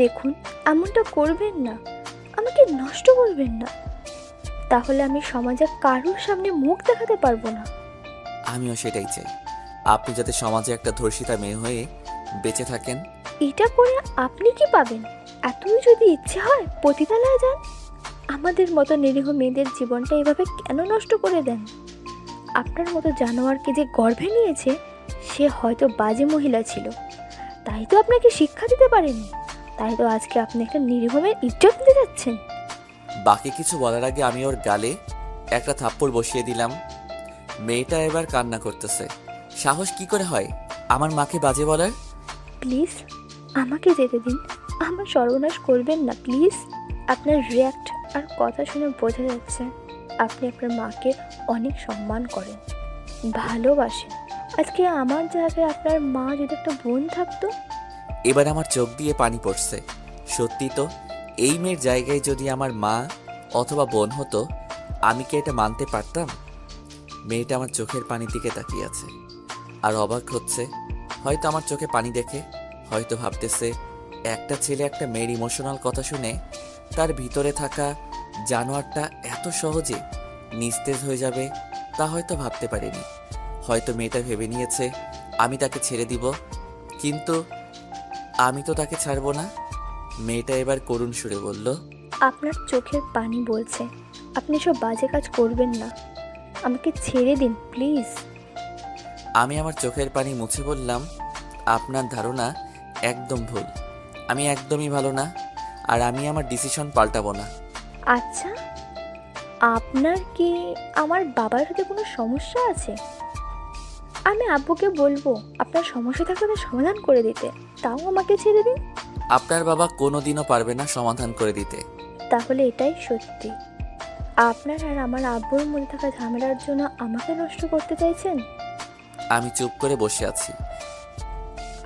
দেখুন, এমনটা করবেন না, আমাকে নষ্ট করবেন না, তাহলে আমি সমাজে কারোর সামনে মুখ দেখাতে পারবো না। আমিও সেটাই চাই, আপনি যাতে সমাজে একটা ধর্ষিতা মেয়ে হয়ে বেঁচে থাকেন। এটা করে আপনি কি পাবেন? এতই যদি ইচ্ছে হয় পতিতালয়ে যান। আমাদের মতো নিরীহ মেয়েদের জীবনটা এভাবে কেন নষ্ট করে দেন? আপনার মতো জানোয়ারকে যে গর্ভে নিয়েছে সে হয়তো বাজে মহিলা ছিল, তাই তো আপনাকে শিক্ষা দিতে পারেনি, তাই তো আজকে আপনি একটা নিরীহ মেয়ের ইজ্জত দিতে যাচ্ছেন। বাকি কিছু বলার আগে আমি ওর গালে একটা থাপ্পড় বসিয়ে দিলাম। মেয়েটা এবার কান্না করতেছে। সাহস কি করে হয় আমার মাকে বাজে বলার? প্লিজ আমাকে যেতে দিন, আমার সর্বনাশ করবেন না প্লিজ। আপনার রিয়্যাক্ট আর কথা শুনে বোঝা যাচ্ছে আপনি আপনার মাকে অনেক সম্মান করেন, ভালোবাসেন। আজকে আমার জায়গায় আপনার মা যদি একটা বোন থাকতো। এবার আমার চোখ দিয়ে পানি পড়ছে। সত্যি তো, এই মেয়ের জায়গায় যদি আমার মা অথবা বোন হতো, আমি কি এটা মানতে পারতাম? মেয়েটা আমার চোখের পানির দিকে তাকিয়ে আছে আর অবাক হচ্ছে। হয়তো আমার চোখে পানি দেখে, হয়তো ভাবতেছে একটা ছেলে একটা মেয়ের ইমোশনাল কথা শুনে তার ভিতরে থাকা জানোয়ারটা এত সহজে নিস্তেজ হয়ে যাবে তা হয়তো ভাবতে পারেনি। হয়তো মেয়েটা ভেবে নিয়েছে আমি তাকে ছেড়ে দিব, কিন্তু আমি তো তাকে ছাড়বো না। মেয়েটা এবার করুণ সুরে বলল, আপনার চোখের পানি বলছে আপনি সব বাজে কাজ করবেন না, আমাকে ছেড়ে দিন প্লিজ। আমি আমার চোখের পানি মুছে বললাম, আপনার ধারণা একদম ভুল। আমি একদমই ভালো না, আর আমি আমার ডিসিশন পাল্টাবো না। আচ্ছা, আপনার কি আমার বাবার সাথে কোনো সমস্যা আছে? আমি আব্বুকে বলবো আপনার সমস্যা থাকলে তার সমাধান করে দিতে, তাও আমাকে ছেড়ে দিন। আপনার বাবা কোনোদিনও পারবে না সমাধান করে দিতে। তাহলে এটাই সত্যি, আপনার আর আমার আব্বুর মধ্যে থাকা ঝামেলার জন্য আমাকে নষ্ট করতে চাইছেন? আমি চুপ করে বসে আছি।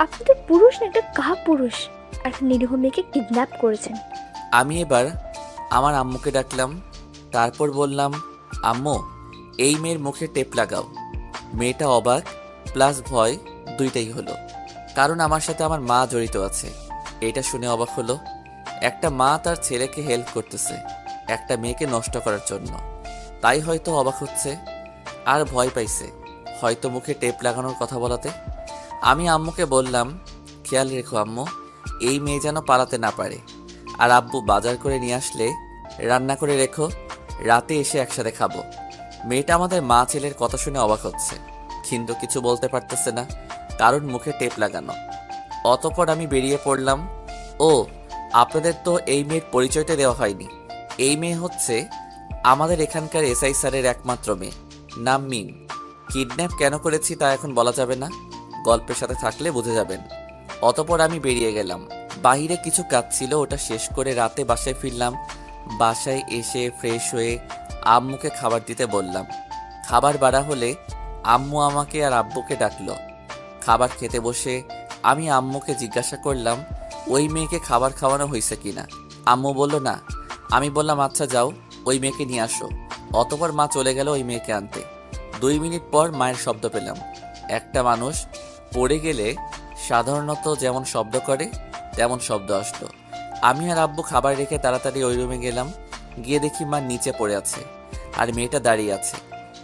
আপনি তো পুরুষ না, একটা কাহা পুরুষ, একটা নিরীহ মেয়েকে কিডন্যাপ করেছেন। আমি এবার আমার আম্মুকে ডাকলাম, তারপর বললাম, আম্মু এই মেয়ের মুখে টেপ লাগাও। মেয়েটা অবাক প্লাস ভয় দুইটাই হলো, কারণ আমার সাথে আমার মা জড়িত আছে। এটা শুনে অবাক হলো, একটা মা তার ছেলেকে হেল্প করতেছে একটা মেয়েকে নষ্ট করার জন্য, তাই হয়তো অবাক হচ্ছে আর ভয় পাইছে, হয়তো মুখে টেপ লাগানোর কথা বলাতে। আমি আম্মুকে বললাম, খেয়াল রেখো আম্মু, এই মেয়ে যেন পালাতে না পারে, আর আব্বু বাজার করে নিয়ে আসলে রান্না করে রেখো, রাতে এসে একসাথে খাবো। মেয়েটা আমাদের মা ছেলের কথা শুনে অবাক হচ্ছে, কিন্তু কিছু বলতে পারতেছে না কারণ মুখে টেপ লাগানো। অতঃপর আমি বেরিয়ে পড়লাম। ও, আপনাদের তো এই মেয়ের পরিচয়টা দেওয়া হয়নি। এই মেয়ে হচ্ছে আমাদের এখানকার এসআই স্যারের একমাত্র মেয়ে, নাম মিম। কিডন্যাপ কেন করেছি তা এখন বলা যাবে না, গল্পের সাথে থাকলে বুঝে যাবেন। অতঃপর আমি বেরিয়ে গেলাম। বাহিরে কিছু কাজ ছিল, ওটা শেষ করে রাতে বাসায় ফিরলাম। বাসায় এসে ফ্রেশ হয়ে আম্মুকে খাবার দিতে বললাম। খাবার বাড়া হলে আম্মু আমাকে আর আব্বুকে ডাকলো। খাবার খেতে বসে আমি আম্মুকে জিজ্ঞাসা করলাম ওই মেয়েকে খাবার খাওয়ানো হয়েছে কিনা। আম্মু বলল না। আমি বললাম আচ্ছা যাও, ওই মেয়েকে নিয়ে আসো। অতঃপর মা চলে গেল ওই মেয়েকে আনতে। 2 মিনিট পর মায়ের শব্দ পেলাম। একটা মানুষ পড়ে গেলে সাধারণত যেমন শব্দ করে তেমন শব্দ আসলো। আমি আর আব্বু খাবার রেখে তাড়াতাড়ি ওই রুমে গেলাম। গিয়ে দেখি মা নিচে পড়ে আছে আর মেয়েটা দাঁড়িয়ে আছে,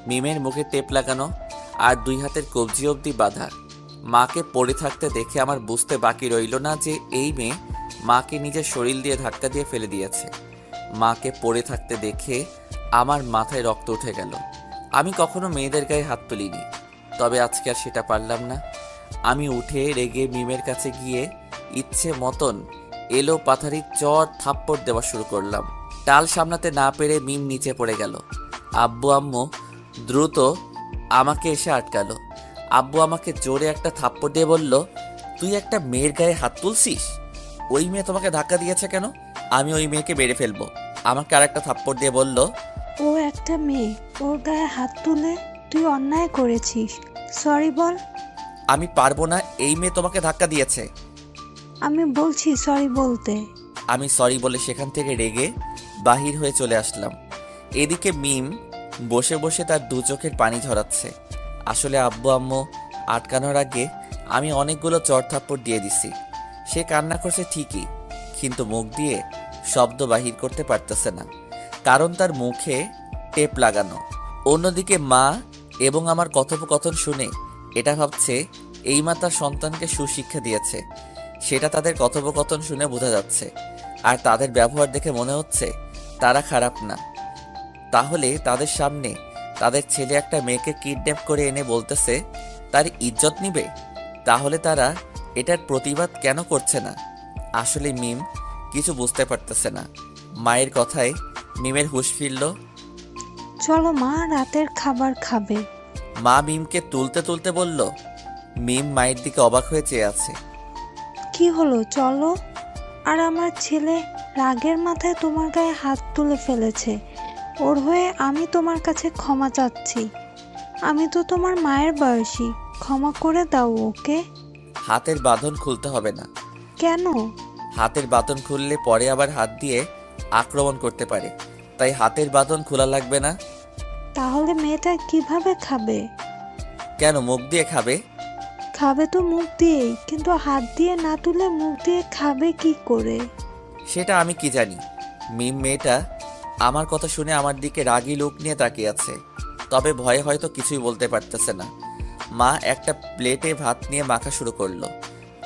মিমের মুখে টেপ লাগানো আর 2 হাতের কবজি অবধি বাঁধা। মাকে পড়ে থাকতে দেখে আমার বুঝতে বাকি রইল না যে এই মেয়ে মাকে নিজের শরীর দিয়ে ধাক্কা দিয়ে ফেলে দিয়েছে। মাকে পড়ে থাকতে দেখে আমার মাথায় রক্ত উঠে গেল। আমি কখনো মেয়েদের গায়ে হাত তুলিনি, তবে আজকে আর সেটা পারলাম না। আমি উঠে রেগে মিমের কাছে গিয়ে ইচ্ছে মতন এলো পাথারি চর থাপ্পড় দেওয়া শুরু করলাম। টাল সামলাতে না পেরে মিম নিচে পড়ে গেল। আব্বু আম্মু দ্রুত আমাকে এসে আটকালো। আব্বু আমাকে জোরে একটা থাপ্পড় দিয়ে বলল, তুই একটা মেয়ের গায়ে হাত তুলছিস? ওই মেয়ে তোমাকে ধাক্কা দিয়েছে কেন? আমি ওই মেয়েকে মেরে ফেলবো। আমাকে আর একটা থাপ্পড় দিয়ে বলল, ও একটা মেয়ে, ওর গায়ে হাত তুলে তুই অন্যায় করেছিস, সরি বল। আমি পারবো না, এই মেয়ে তোমাকে ধাক্কা দিয়েছে। আমি বলছি সরি বলতে। আমি সরি বলে সেখান থেকে রেগে বাহির হয়ে চলে আসলাম। এদিকে মিম বসে বসে তার 2 চোখের পানি ঝরাচ্ছে। আসলে আব্বু আম্মু আটকানোর আগে আমি অনেকগুলো চড় থাপ্পড় দিয়ে দিছি। সে কান্না করছে ঠিকই, কিন্তু মুখ দিয়ে শব্দ বাহির করতে পারতেছে না, কারণ তার মুখে টেপ লাগানো। অন্যদিকে মা এবং আমার কথোপকথন শুনে এটা ভাবছে এই মা তার সন্তানকে সুশিক্ষা দিয়েছে, সেটা তাদের কথোপকথন শুনে বোঝা যাচ্ছে। আর তাদের ব্যবহার দেখে মনে হচ্ছে তারা খারাপ না। তাহলে তাদের সামনে তাদের ছেলে একটা মেয়েকে কিডন্যাপ করে এনে বলতেছে তার ইজ্জত নিবে, তাহলে তারা এটার প্রতিবাদ কেন করছে না? আসলে মিম কিছু বুঝতে পারতেছে না। মায়ের কথায় মিমের হুঁশ ফিরল। চলো মা, রাতের খাবার খাবে। মা মিমকে তুলতে তুলতে বলল। মিম মায়ের দিকে অবাক হয়ে চেয়ে আছে। কি হলো, চলো। আর আমার ছেলে রাগের মাথায় তোমার গায়ে হাত তুলে ফেলেছে। ওর হয়ে আমি তোমার কাছে ক্ষমা চাচ্ছি। আমি তো তোমার মায়ের বয়সী, ক্ষমা করে দাও ওকে। হাতের বাঁধন খুলতে হবে না। কেন? হাতের বাঁধন খুললে পরে আবার হাত দিয়ে আক্রমণ করতে পারে, তাই হাতের বাঁধন খোলা লাগবে না। তাহলে মেয়েটা কিভাবে খাবে? কেন, মুখ দিয়ে খাবে। খাবে তো মুখ দিয়েই, কিন্তু হাত দিয়ে না তুলে মুখ দিয়ে খাবে কি করে? সেটা আমি কি জানি। মিম মেয়েটা আমার কথা শুনে আমার দিকে রাগী লোক নিয়ে তাকিয়ে আছে, তবে ভয়ে হয়তো কিছুই বলতে পারতেছে না। মা একটা প্লেটে ভাত নিয়ে মাখা শুরু করলো,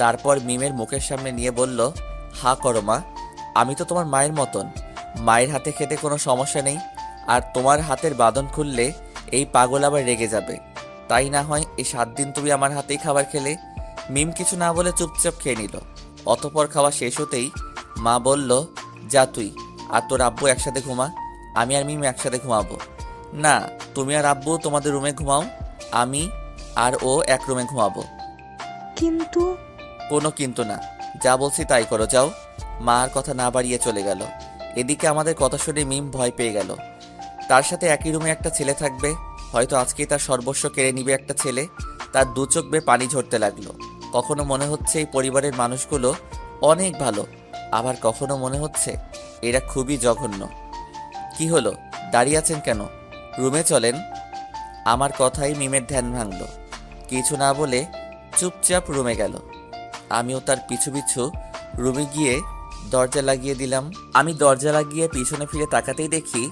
তারপর মিমের মুখের সামনে নিয়ে বলল, হা করো মা, আমি তো তোমার মায়ের মতন। মায়ের হাতে খেতে কোনো সমস্যা নেই, আর তোমার হাতের বাঁধন খুললে এই পাগল আবার রেগে যাবে। তাই না হয় এই 7 দিন তুমি আমার হাতেই খাবার খেলে। মিম কিছু না বলে চুপচাপ খেয়ে নিল। অতপর খাওয়া শেষ হতেই মা বলল, যা তুই আর তোর আব্বু একসাথে ঘুমা, আমি আর মিম একসাথে ঘুমাবো। না, তুমি আর আব্বু তোমাদের রুমে ঘুমাও, আমি আর ও এক রুমে ঘুমাবো। কিন্তু কোনো কিন্তু না, যা বলছি তাই করো, যাও। মা আর কথা না বাড়িয়ে চলে গেল। এদিকে আমাদের কথা শুনে মিম ভয় পেয়ে গেল। তার সাথে একই রুমে একটা ছেলে থাকবে, হয়তো আজকেই তার সর্বস্ব কেড়ে নিবে একটা ছেলে। তার দু চোখ বেয়ে পানি ঝরতে লাগলো। কখনো মনে হচ্ছে এই পরিবারের মানুষগুলো অনেক ভালো, আবার কখনো মনে হচ্ছে এরা খুবই জঘন্য। কি হলো, দাঁড়িয়ে আছেন কেন? রুমে চলেন। আমার কথাই মিমের ধ্যান ভাঙল। কিছু না বলে চুপচাপ রুমে গেল। আমিও তার পিছু পিছু রুমে গিয়ে দরজা লাগিয়ে দিলাম। আমি দরজা লাগিয়ে পিছনে ফিরে তাকাতেই দেখি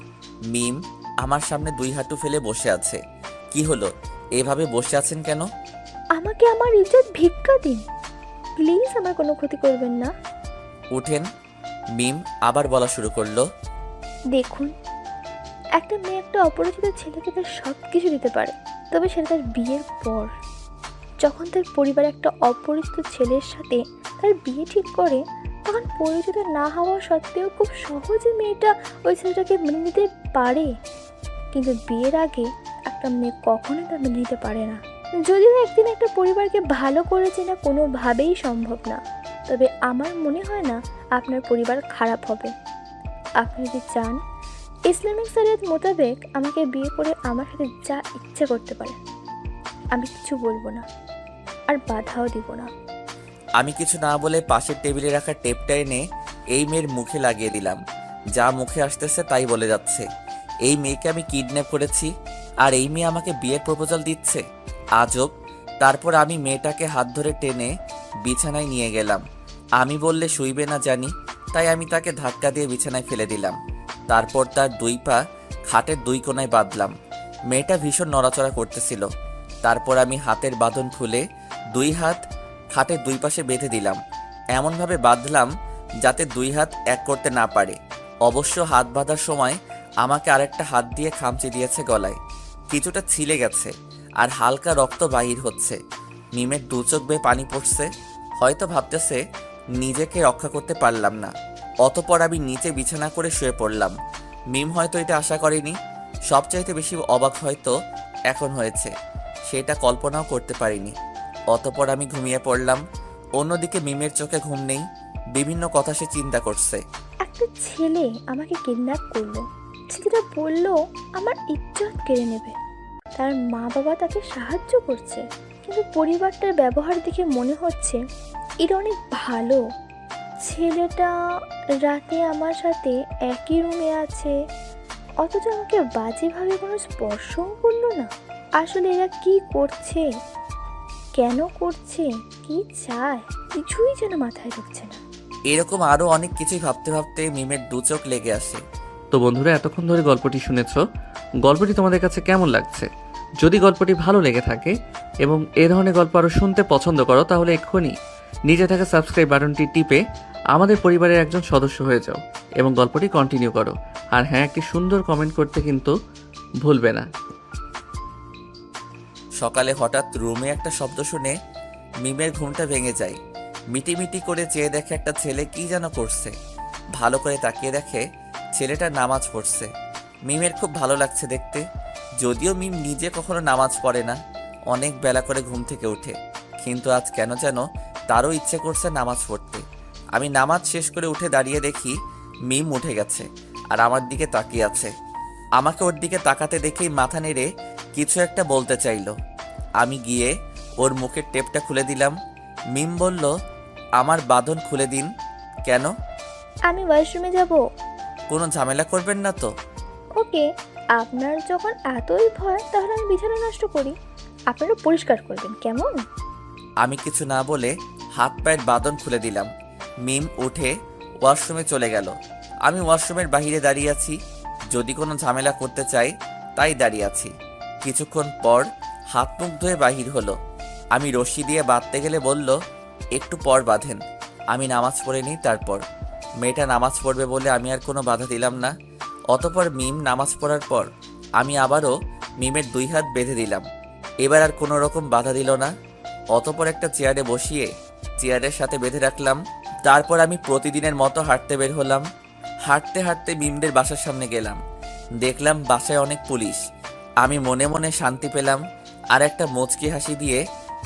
মিম আমার সামনে 2 হাঁটু ফেলে বসে আছে। কি হলো, এভাবে বসে আছেন কেন? আমাকে আমার ইজ্জত ভিক্ষা দিন, প্লিজ আমার কোনো ক্ষতি করবেন না। উঠেন। মিম আবার বলা শুরু করলো। দেখুন, একটা মেয়ে একটা অপরিচিত ছেলেকে তার সব কিছু দিতে পারে, তবে সেটা তার বিয়ের পর। যখন তার পরিবার একটা অপরিচিত ছেলের সাথে তার বিয়ে ঠিক করে, তখন পরিচিত না হওয়া সত্ত্বেও খুব সহজে মেয়েটা ওই ছেলেটাকে মেনে নিতে পারে। কিন্তু বিয়ের আগে একটা মেয়ে কখনোই তা মেনে নিতে পারে না। যদিও একদিন একটা পরিবারকে ভালো করে চেনা কোনোভাবেই সম্ভব না, তবে আমার মনে হয় না আপনার পরিবার খারাপ হবে। আপনি যদি চান, ইসলামিক শরিয়ত মোতাবেক আমাকে বিয়ে করে আমার সাথে যা ইচ্ছে করতে পারেন, আমি কিছু বলবো না, আর বাধাও দিব না। আমি কিছু না বলে পাশের টেবিলে রাখা টেপটা এনে এই মেয়ের মুখে লাগিয়ে দিলাম। যা মুখে আসতেছে তাই বলে যাচ্ছে। এই মেয়েকে আমি কিডন্যাপ করেছি, আর এই মেয়ে আমাকে বিয়ের প্রপোজাল দিচ্ছে। আজব। তারপর আমি মেয়েটাকে হাত ধরে টেনে বিছানায় নিয়ে গেলাম। আমি বললে শুইবে না জানি, তাই আমি তাকে ধাক্কা দিয়ে বিছানায় ফেলে দিলাম। তারপর তার 2 পা খাটের 2 কোণায় বাঁধলাম। মেয়েটা ভীষণ নড়াচড়া করতেছিল। তারপর আমি হাতের বাঁধন খুলে 2 হাত খাটের 2 পাশে বেঁধে দিলাম। এমনভাবে বাঁধলাম যাতে 2 হাত এক করতে না পারে। অবশ্য হাত বাঁধার সময় আমাকে আরেকটা হাত দিয়ে খামচি দিয়েছে গলায়। কিছুটা ছিলে গেছে আর হালকা রক্ত বাহির হচ্ছে। মিমের 2 চোখ বেয়ে পানি পড়ছে, হয়তো ভাবতেছে নিজেকে রক্ষা করতে পারলাম না। অতপর আমি নিচে বিছানা করে শুয়ে পড়লাম। মিম হয়তো এটা আশা করেনি। সবচাইতে বেশি অবাক হয়তো এখন হয়েছে, সেটা কল্পনাও করতে পারিনি। অতপর আমি ঘুমিয়ে পড়লাম। অন্যদিকে মিমের চোখে ঘুম নেই, বিভিন্ন কথা সে চিন্তা করছে। একটা ছেলে আমাকে কিডন্যাপ করলো, ছেলেটা বললো আমার ইজ্জত কেড়ে নেবে। তার মা বাবা তাকে সাহায্য করছে, কিন্তু পরিবারটার ব্যবহার দেখে মনে হচ্ছে এটা অনেক ভালো। ছেলেটা রাতে আমার সাথে একই রুমে আছে, অথচ আমাকে বাজেভাবে কোনো স্পর্শও করলো না। আসলে এরা কি করছে, কেন করছে, কি চায়, কিছুই যেন মাথায় ঢুকছে না। এরকম আরও অনেক কিছুই ভাবতে ভাবতে মিমের দু চোখ লেগে আসে। তো বন্ধুরা, এতক্ষণ ধরে গল্পটি শুনেছো। গল্পটি তোমাদের কাছে কেমন লাগছে? যদি গল্পটি ভালো লেগে থাকে এবং এ ধরনের গল্প আরও শুনতে পছন্দ করো, তাহলে এক্ষুনি নিচে থাকা সাবস্ক্রাইব বাটনটি টিপে আমাদের পরিবারের একজন সদস্য হয়ে যাও এবং গল্পটি কন্টিনিউ করো। আর হ্যাঁ, একটি সুন্দর কমেন্ট করতে কিন্তু ভুলবে না। সকালে হঠাৎ রুমে একটা শব্দ শুনে মিমের ঘুমটা ভেঙে যায়। মিটিমিটি করে চেয়ে দেখে একটা ছেলে কি যেন করছে। ভালো করে তাকিয়ে দেখে ছেলেটা নামাজ পড়ছে। মিমের খুব ভালো লাগছে দেখতে। যদিও মিম নিজে কখনো নামাজ পড়ে না, অনেক বেলা করে ঘুম থেকে ওঠে, কিন্তু আজ কেন যেন তারও ইচ্ছে করছে নামাজ পড়তে। আমি নামাজ শেষ করে উঠে দাঁড়িয়ে দেখি মিম উঠে গেছে আর আমার দিকে তাকিয়ে আছে। আমাকে ওর দিকে তাকাতে দেখেই মাথা নেড়ে কিছু একটা বলতে চাইলো। আমি গিয়ে ওর মুখের টেপটা খুলে দিলাম। মিম বলল, আমার বাঁধন খুলে দিন। কেন? আমি ওয়াশরুমে যাব। কোনো ঝামেলা করবেন না তো? ওকে, আপনার যখন এতই ভয় তাহলে আমি বিছানা নষ্ট করি, আপনারা পরিষ্কার করবেন, কেমন? আমি কিছু না বলে হাত পায়ের বাঁধন খুলে দিলাম। মিম উঠে ওয়াশরুমে চলে গেল। আমি ওয়াশরুমের বাইরে দাঁড়িয়ে আছি, যদি কোনো ঝামেলা করতে চাই তাই দাঁড়িয়ে আছি। কিছুক্ষণ পর হাত মুখ ধুয়ে বাহির হলো। আমি রশি দিয়ে বাঁধতে গেলে বলল, একটু পর বাঁধেন, আমি নামাজ পড়ে নিই তারপর। মেয়েটা নামাজ পড়বে বলে আমি আর কোনো বাধা দিলাম না। অতপর মিম নামাজ পড়ার পর আমি আবারও মিমের 2 হাত বেঁধে দিলাম। এবার আর কোনো রকম বাধা দিল না। অতপর একটা চেয়ারে বসিয়ে চেয়ারের সাথে বেঁধে রাখলাম। তারপর আমি প্রতিদিনের মতো হাঁটতে বের হলাম। হাঁটতে হাঁটতে মিমদের বাসার সামনে গেলাম। দেখলাম বাসায় অনেক পুলিশ। আমি মনে মনে শান্তি পেলাম আর একটা মুচকি হাসি দিয়ে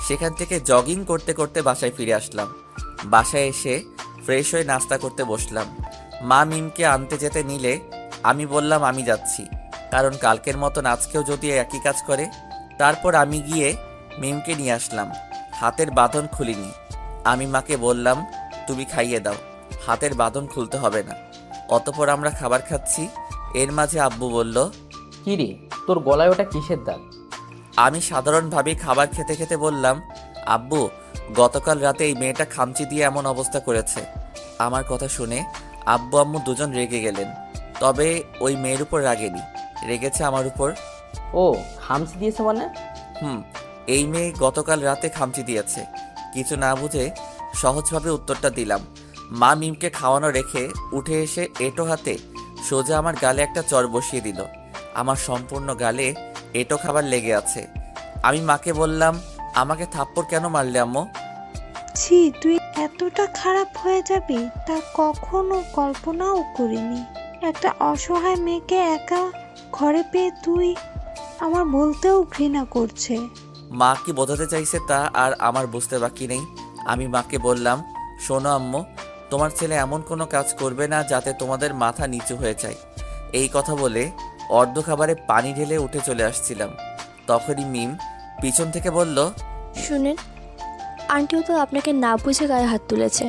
সেখান থেকে জগিং করতে করতে বাসায় ফিরে আসলাম। বাসায় এসে ফ্রেশ হয়ে নাস্তা করতে বসলাম। মা মিমকে আনতে যেতে নিলে আমি বললাম আমি যাচ্ছি, কারণ কালকের মতন আজকেও যদি একই কাজ করে। তারপর আমি গিয়ে মিমকে নিয়ে আসলাম। হাতের বাঁধন খুলিনি। আমি মাকে বললাম, তুমি খাইয়ে দাও, হাতের বাঁধন খুলতে হবে না। অতপর আমরা খাবার খাচ্ছি। এর মাঝে আব্বু বলল, কি রে, তোর গলায় ওটা কিসের দাগ? আমি সাধারণভাবেই খাবার খেতে খেতে বললাম, আব্বু, গতকাল রাতে এই মেয়েটা খামচি দিয়ে এমন অবস্থা করেছে। আমার কথা শুনে আব্বু আম্মু দুজন রেগে গেলেন, তবে ওই মেয়ের উপর রাগেনি, রেগেছে আমার উপর। ও, খামচি দিয়েছে মানে? এই মেয়ে গতকাল রাতে খামচি দিয়েছে। কিছু না বুঝে সহজভাবে উত্তরটা দিলাম। মা মিমকে খাওয়ানো রেখে উঠে এসে এঁটো হাতে সোজা আমার গালে একটা চড় বসিয়ে দিল। আমার সম্পূর্ণ গালে এঁটো খাবার লেগে আছে। আমি মাকে বললাম, আমাকে থাপ্পড় কেন মারলে আম্মু? ছি, তুই এতটা খারাপ হয়ে যাবি তা কখনো কল্পনাও করিনি। একটা অসহায় মেয়েকে একা ঘরে পেয়ে তুই আমার বলতেও ঘৃণা করছে। মা কি বোঝাতে চাইছে তা আর আমার বুঝতে বাকি নেই। আমি মাকে বললাম, শোনো আম্মু, তোমার ছেলে এমন কোনো কাজ করবে না যাতে তোমাদের মাথা নিচু হয়ে যায়। এই কথা বলে অর্ধ খাবারে পানি ঢেলে উঠে চলে আসছিলাম। তখনই মিম পিছন থেকে বলল, শুনেন, আন্টিও তো আপনাকে না বুঝে গায়ে হাত তুলেছে,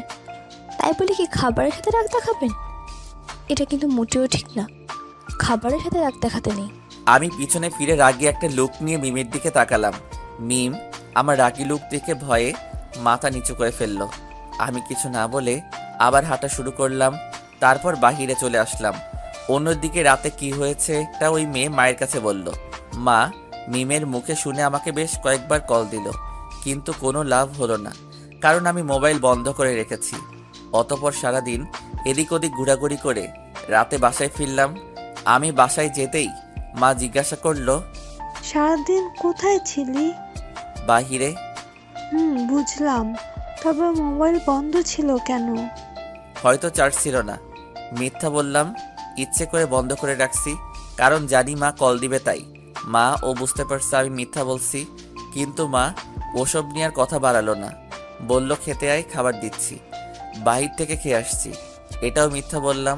তাই বলে কি খাবারের সাথে রাগ দেখাবেন? এটা কিন্তু মোটেও ঠিক না, খাবারের সাথে রাগ দেখাতে নেই। আমি পিছনে ফিরে রাগি একটা লুক নিয়ে মিমের দিকে তাকালাম। মিম আমার রাগি লুক দেখে ভয়ে মাথা নিচু করে ফেললো। আমি কিছু না বলে আবার হাঁটা শুরু করলাম। তারপর বাহিরে চলে আসলাম। অন্যদিকে রাতে কি হয়েছে তা ওই মেয়ে মায়ের কাছে বলল। মা মিমের মুখে শুনে আমাকে বেশ কয়েকবার কল দিল, কিন্তু কোনো লাভ হলো না, কারণ আমি মোবাইল বন্ধ করে রেখেছি। অতপর সারাদিন এদিক ওদিক ঘোরাঘুরি করে রাতে বাসায় ফিরলাম। আমি বাসায় যেতেই মা জিজ্ঞাসা করলো, সারাদিন কোথায় ছিলি? বাহিরে। বুঝলাম, তবে মোবাইল বন্ধ ছিল কেন? হয়তো চার্জ ছিল না। মিথ্যা বললাম, ইচ্ছে করে বন্ধ করে রাখছি, কারণ জানি মা কল দিবে তাই। মা ও বুঝতে পারছে আমি মিথ্যা বলছি, কিন্তু মা ওসব নিয়ে আর কথা বাড়ালো না। বলল, খেতে আয়, খাবার দিচ্ছি। বাহির থেকে খেয়ে আসছি, এটাও মিথ্যা বললাম।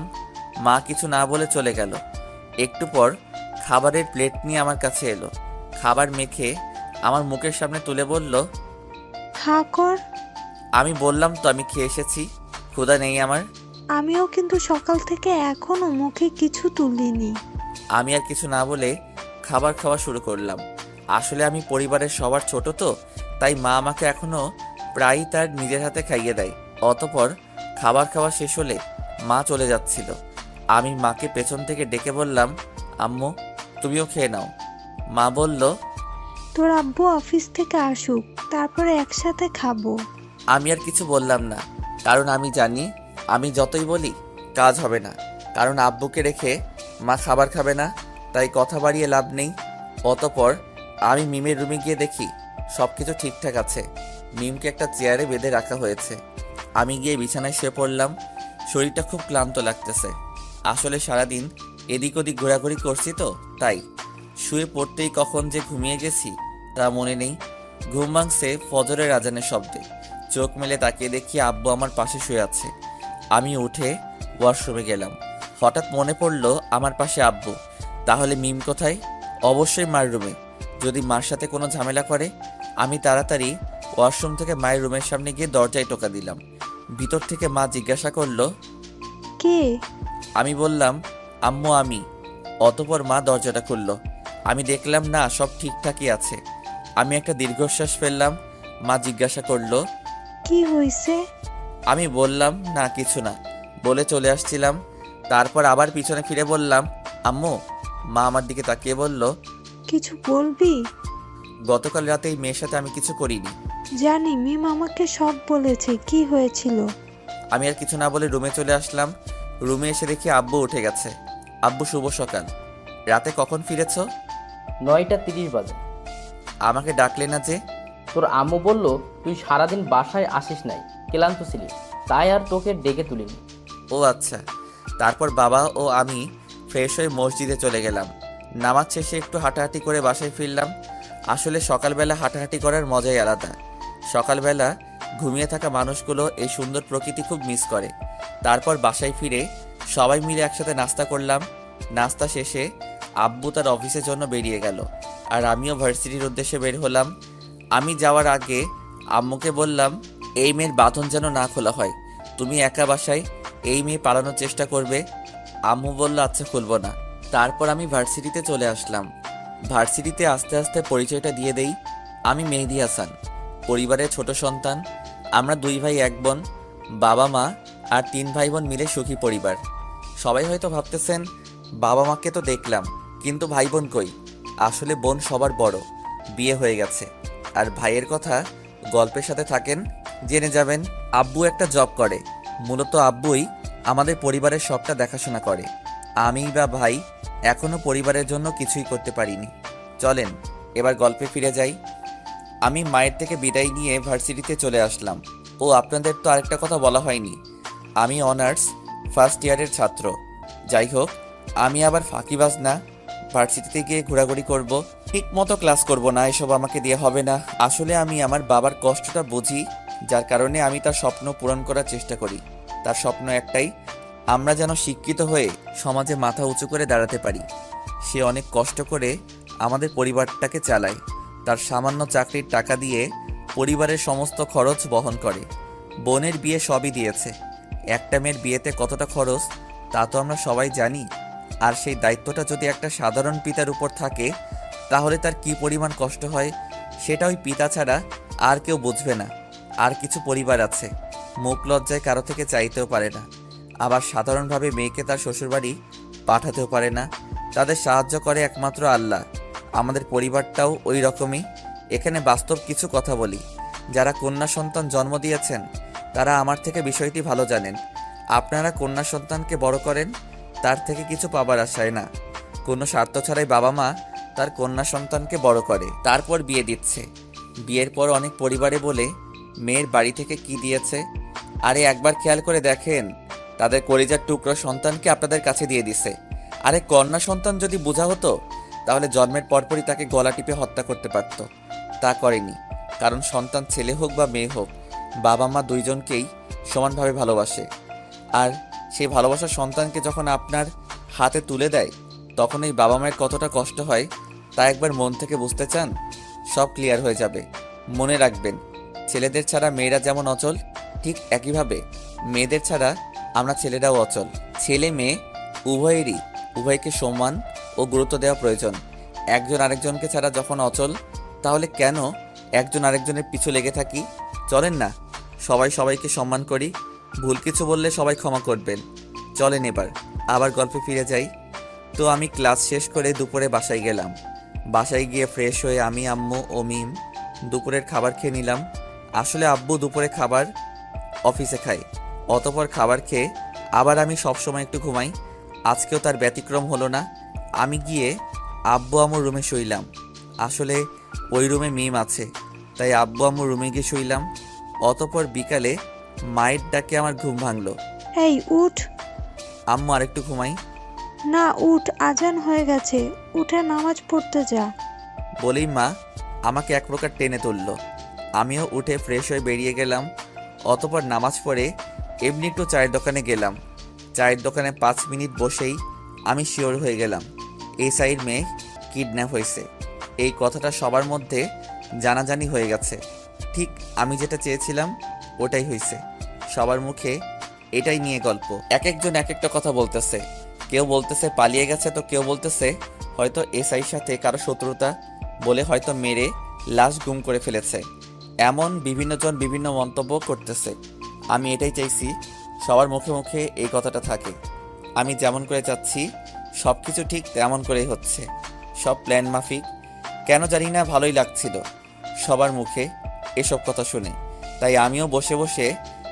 মা কিছু না বলে চলে গেল। একটু পর খাবারের প্লেট নিয়ে আমার কাছে এলো। খাবার মেখে আমার মুখের সামনে তুলে বলল, খা কর। আমি বললাম তো আমি খেয়ে এসেছি, ক্ষুধা নেই আমার। আমিও কিন্তু সকাল থেকে এখনো মুখে কিছু তুলিনি। আমি আর কিছু না বলে খাবার খাওয়া শুরু করলাম। আসলে আমি পরিবারের সবার ছোট তো, তাই মা আমাকে এখনো প্রায়ই তার নিজের হাতে খাইয়ে দেয়। অতপর খাবার খাওয়া শেষ হলে মা চলে যাচ্ছিল। আমি মাকে পেছন থেকে ডেকে বললাম, আম্মু তুমিও খেয়ে নাও। মা বলল, তোর আব্বু অফিস থেকে আসুক, তারপরে একসাথে খাবো। আমি আর কিছু বললাম না, কারণ আমি জানি আমি যতই বলি কাজ হবে না। কারণ আব্বুকে রেখে মা খাবার খাবে না, তাই কথা বাড়িয়ে লাভ নেই। অতপর আমি মিমের রুমে গিয়ে দেখি সব কিছু ঠিকঠাক আছে। মিমকে একটা চেয়ারে বেঁধে রাখা হয়েছে। আমি গিয়ে বিছানায় শুয়ে পড়লাম। শরীরটা খুব ক্লান্ত লাগতেছে। আসলে সারাদিন এদিক ওদিক ঘোরাঘুরি করছি তো, তাই শুয়ে পড়তেই কখন যে ঘুমিয়ে গেছি তা মনে নেই। ঘুম ভাঙছে ফজরের আজানের শব্দে। চোখ মেলে তাকিয়ে দেখি আব্বু আমার পাশে শুয়ে আছে। আমি উঠে ওয়াশরুমে গেলাম। হঠাৎ মনে পড়লো আমার পাশে আব্বু। তাহলে মিম কোথায়? অবশ্যই মার রুমে। যদি মার সাথে কোনো ঝামেলা করে। আমি তাড়াতাড়ি ওয়াশরুম থেকে মায়ের রুমের সামনে গিয়ে দরজায় টোকা দিলাম। ভিতর থেকে মা জিজ্ঞাসা করলো, কে? আমি বললাম, আম্মু আমি। অতপর মা দরজাটা খুলল। আমি দেখলাম না, সব ঠিকঠাকই আছে। আমি একটা দীর্ঘশ্বাস ফেললাম। মা জিজ্ঞাসা করলো, কি হয়েছে? আমি বললাম, না কিছু না বলে চলে আসছিলাম। তারপর আবার পিছনে ফিরে বললাম, আম্মু। মা আমার দিকে তাকিয়ে বলল, কিছু বলবি? গতকাল রাতে এই মেয়ের সাথে আমি কিছু করিনি। জানি, মিম আমাকে সব বলেছে। কি হয়েছিল? আমি আর কিছু না বলে রুমে চলে আসলাম। রুমে এসে দেখি আব্বু উঠে গেছে। আব্বু শুভ সকাল। রাতে কখন ফিরেছ? 9:30 বাজে। আমাকে ডাকলে না যে? তোর আম্মু বলল তুই সারাদিন বাসায় আসিস নাই, ক্লান্ত ছিলি, তাই আর তোকে ডেকে তুলিনি। ও আচ্ছা। তারপর বাবা ও আমি ফ্রেশ হয়ে মসজিদে চলে গেলাম। নামাজ শেষে একটু হাঁটাহাঁটি করে বাসায় ফিরলাম। আসলে সকালবেলা হাঁটাহাঁটি করার মজাই আলাদা। সকালবেলা ঘুমিয়ে থাকা মানুষগুলো এই সুন্দর প্রকৃতি খুব মিস করে। তারপর বাসায় ফিরে সবাই মিলে একসাথে নাস্তা করলাম। নাস্তা শেষে আব্বু তার অফিসের জন্য বেরিয়ে গেল, আর আমিও ভার্সিটির উদ্দেশ্যে বের হলাম। আমি যাওয়ার আগে আম্মুকে বললাম, এই মেয়ের বাঁধন যেন না খোলা হয়। তুমি একা বাসায় এই মেয়ে পালানোর চেষ্টা করবে। আম্মু বলল, আচ্ছা খুলবো না। তারপর আমি ভার্সিটিতে চলে আসলাম। ভার্সিটিতে আস্তে আস্তে পরিচয়টা দিয়ে দেই। আমি মেহেদি হাসান, পরিবারের ছোট সন্তান। আমরা 2 ভাই 1 বোন, বাবা মা আর 3 ভাই বোন মিলে সুখী পরিবার। সবাই হয়তো ভাবতেছেন, বাবা মাকে তো দেখলাম, কিন্তু ভাই বোন কই? আসলে বোন সবার বড়, বিয়ে হয়ে গেছে। আর ভাইয়ের কথা গল্পের সাথে থাকেন, জেনে যাবেন। আব্বু একটা জব করে। মূলত আব্বুই আমাদের পরিবারের সবটা দেখাশোনা করে। আমি বা ভাই এখনো পরিবারের জন্য কিছুই করতে পারিনি। চলেন এবার গল্পে ফিরে যাই। আমি মায়ের থেকে বিদায় নিয়ে ভার্সিটিতে চলে আসলাম। ও আপনাদের তো আরেকটা কথা বলা হয়নি, আমি অনার্স ফার্স্ট ইয়ারের ছাত্র। যাই হোক, আমি আবার ফাঁকিবাজ না। ভার্সিটিতে গিয়ে ঘোরাঘুরি করব, ঠিক মতো ক্লাস করব না, এসব আমাকে দিয়ে হবে না। আসলে আমি আমার বাবার কষ্টটা বুঝি, যার কারণে আমি তার স্বপ্ন পূরণ করার চেষ্টা করি। তার স্বপ্ন একটাই, আমরা যেন শিক্ষিত হয়ে সমাজে মাথা উঁচু করে দাঁড়াতে পারি। সে অনেক কষ্ট করে আমাদের পরিবারটাকে চালায়। তার সামান্য চাকরির টাকা দিয়ে পরিবারের সমস্ত খরচ বহন করে। বোনের বিয়ে সবই দিয়েছে। একটা মেয়ের বিয়েতে কতটা খরচ তা তো আমরা সবাই জানি। আর সেই দায়িত্বটা যদি একটা সাধারণ পিতার উপর থাকে, তাহলে তার কি পরিমাণ কষ্ট হয় সেটা ওই পিতা ছাড়া আর কেউ বুঝবে না। আর কিছু পরিবার আছে, মুখ লজ্জায় কারো থেকে চাইতেও পারে না, আবার সাধারণভাবে মেয়েকে তার শ্বশুরবাড়ি পাঠাতেও পারে না। তাদের সাহায্য করে একমাত্র আল্লাহ। আমাদের পরিবারটাও ওই রকমই। এখানে বাস্তব কিছু কথা বলি। যারা কন্যা সন্তান জন্ম দিয়েছেন তারা আমার থেকে বিষয়টি ভালো জানেন। আপনারা কন্যা সন্তানকে বড় করেন তার থেকে কিছু পাবার আশায় না। কোনো স্বার্থ ছাড়াই বাবা মা তার কন্যা সন্তানকে বড় করে, তারপর বিয়ে দিচ্ছে। বিয়ের পর অনেক পরিবারে বলে মেয়ের বাড়ি থেকে কি দিয়েছে। আরে একবার খেয়াল করে দেখেন, তাদের কলিজার টুকরো সন্তানকে আপনাদের কাছে দিয়ে দিছে। আরে কন্যা সন্তান যদি বোঝা হতো তাহলে জন্মের পরপরই তাকে গলা টিপে হত্যা করতে পারত। তা করেনি, কারণ সন্তান ছেলে হোক বা মেয়ে হোক, বাবা মা দুইজনকেই সমানভাবে ভালোবাসে। আর সেই ভালোবাসার সন্তানকে যখন আপনার হাতে তুলে দেয়, তখন এই বাবা মায়ের কতটা কষ্ট হয় তা একবার মন থেকে বুঝতে চান, সব ক্লিয়ার হয়ে যাবে। মনে রাখবেন, ছেলেদের ছাড়া মেয়েরা যেমন অচল, ঠিক একইভাবে মেয়েদের ছাড়া আমরা ছেলেরাও অচল। ছেলে মেয়ে উভয়কে সম্মান ও গুরুত্ব দেওয়া প্রয়োজন। একজন আরেকজনকে ছাড়া যখন অচল, তাহলে কেন একজন আরেকজনের পিছু লেগে থাকি? চলেন না সবাই সবাইকে সম্মান করি, ভুল কিছু বললে সবাই ক্ষমা করবেন। চলেন এবার আবার গল্পে ফিরে যাই। তো আমি ক্লাস শেষ করে দুপুরে বাসায় গেলাম। বাসায় গিয়ে ফ্রেশ হয়ে আমি, আম্মু ও মিম দুপুরের খাবার খেয়ে নিলাম। আসলে আব্বু দুপুরে খাবার অফিসে খায়। অতপর খাবার খেয়ে আবার আমি সবসময় একটু ঘুমাই। আজকেও তার ব্যতিক্রম হলো না। আমি গিয়ে আব্বু আম্মুর রুমে শুইলাম। আসলে ওই রুমে মিম আছে, তাই আব্বু আম্মুর রুমে গিয়ে শুইলাম। অতপর বিকালে মায়ের ডাকে আমার ঘুম ভাঙলো। এই উঠ। আম্মু আরেকটু ঘুমাই না উঠ, আজান হয়ে গেছে, উঠে নামাজ পড়তে যা। বলেই মা আমাকে এক প্রকার টেনে তুলল। আমিও উঠে ফ্রেশ হয়ে বেরিয়ে গেলাম। অতপর নামাজ পড়ে এমনি একটু চায়ের দোকানে গেলাম। চায়ের দোকানে 5 মিনিট বসেই আমি শিওর হয়ে গেলাম এসআইর মেয়ে কিডন্যাপ হয়েছে। এই কথাটা সবার মধ্যে জানাজানি হয়ে গেছে। ঠিক আমি যেটা চেয়েছিলাম ওটাই হয়েছে। সবার মুখে এটাই নিয়ে গল্প। এক একজন এক একটা কথা বলতেছে। কেউ বলতেছে পালিয়ে গেছে, তো কেউ বলতেছে হয়তো এসআইর সাথে কারো শত্রুতা বলে হয়তো মেরে লাশ গুম করে ফেলেছে। এমন বিভিন্নজন বিভিন্ন মন্তব্য করতেছে। আমি এটাই চাইছি সবার মুখে মুখে এই কথাটা থাকে। আমি যেমন করে চাচ্ছি সব কিছু ঠিক তেমন করেই হচ্ছে, সব প্ল্যান মাফিক। কেন জানি না ভালোই লাগছিল সবার মুখে এসব কথা শুনে। তাই আমিও বসে বসে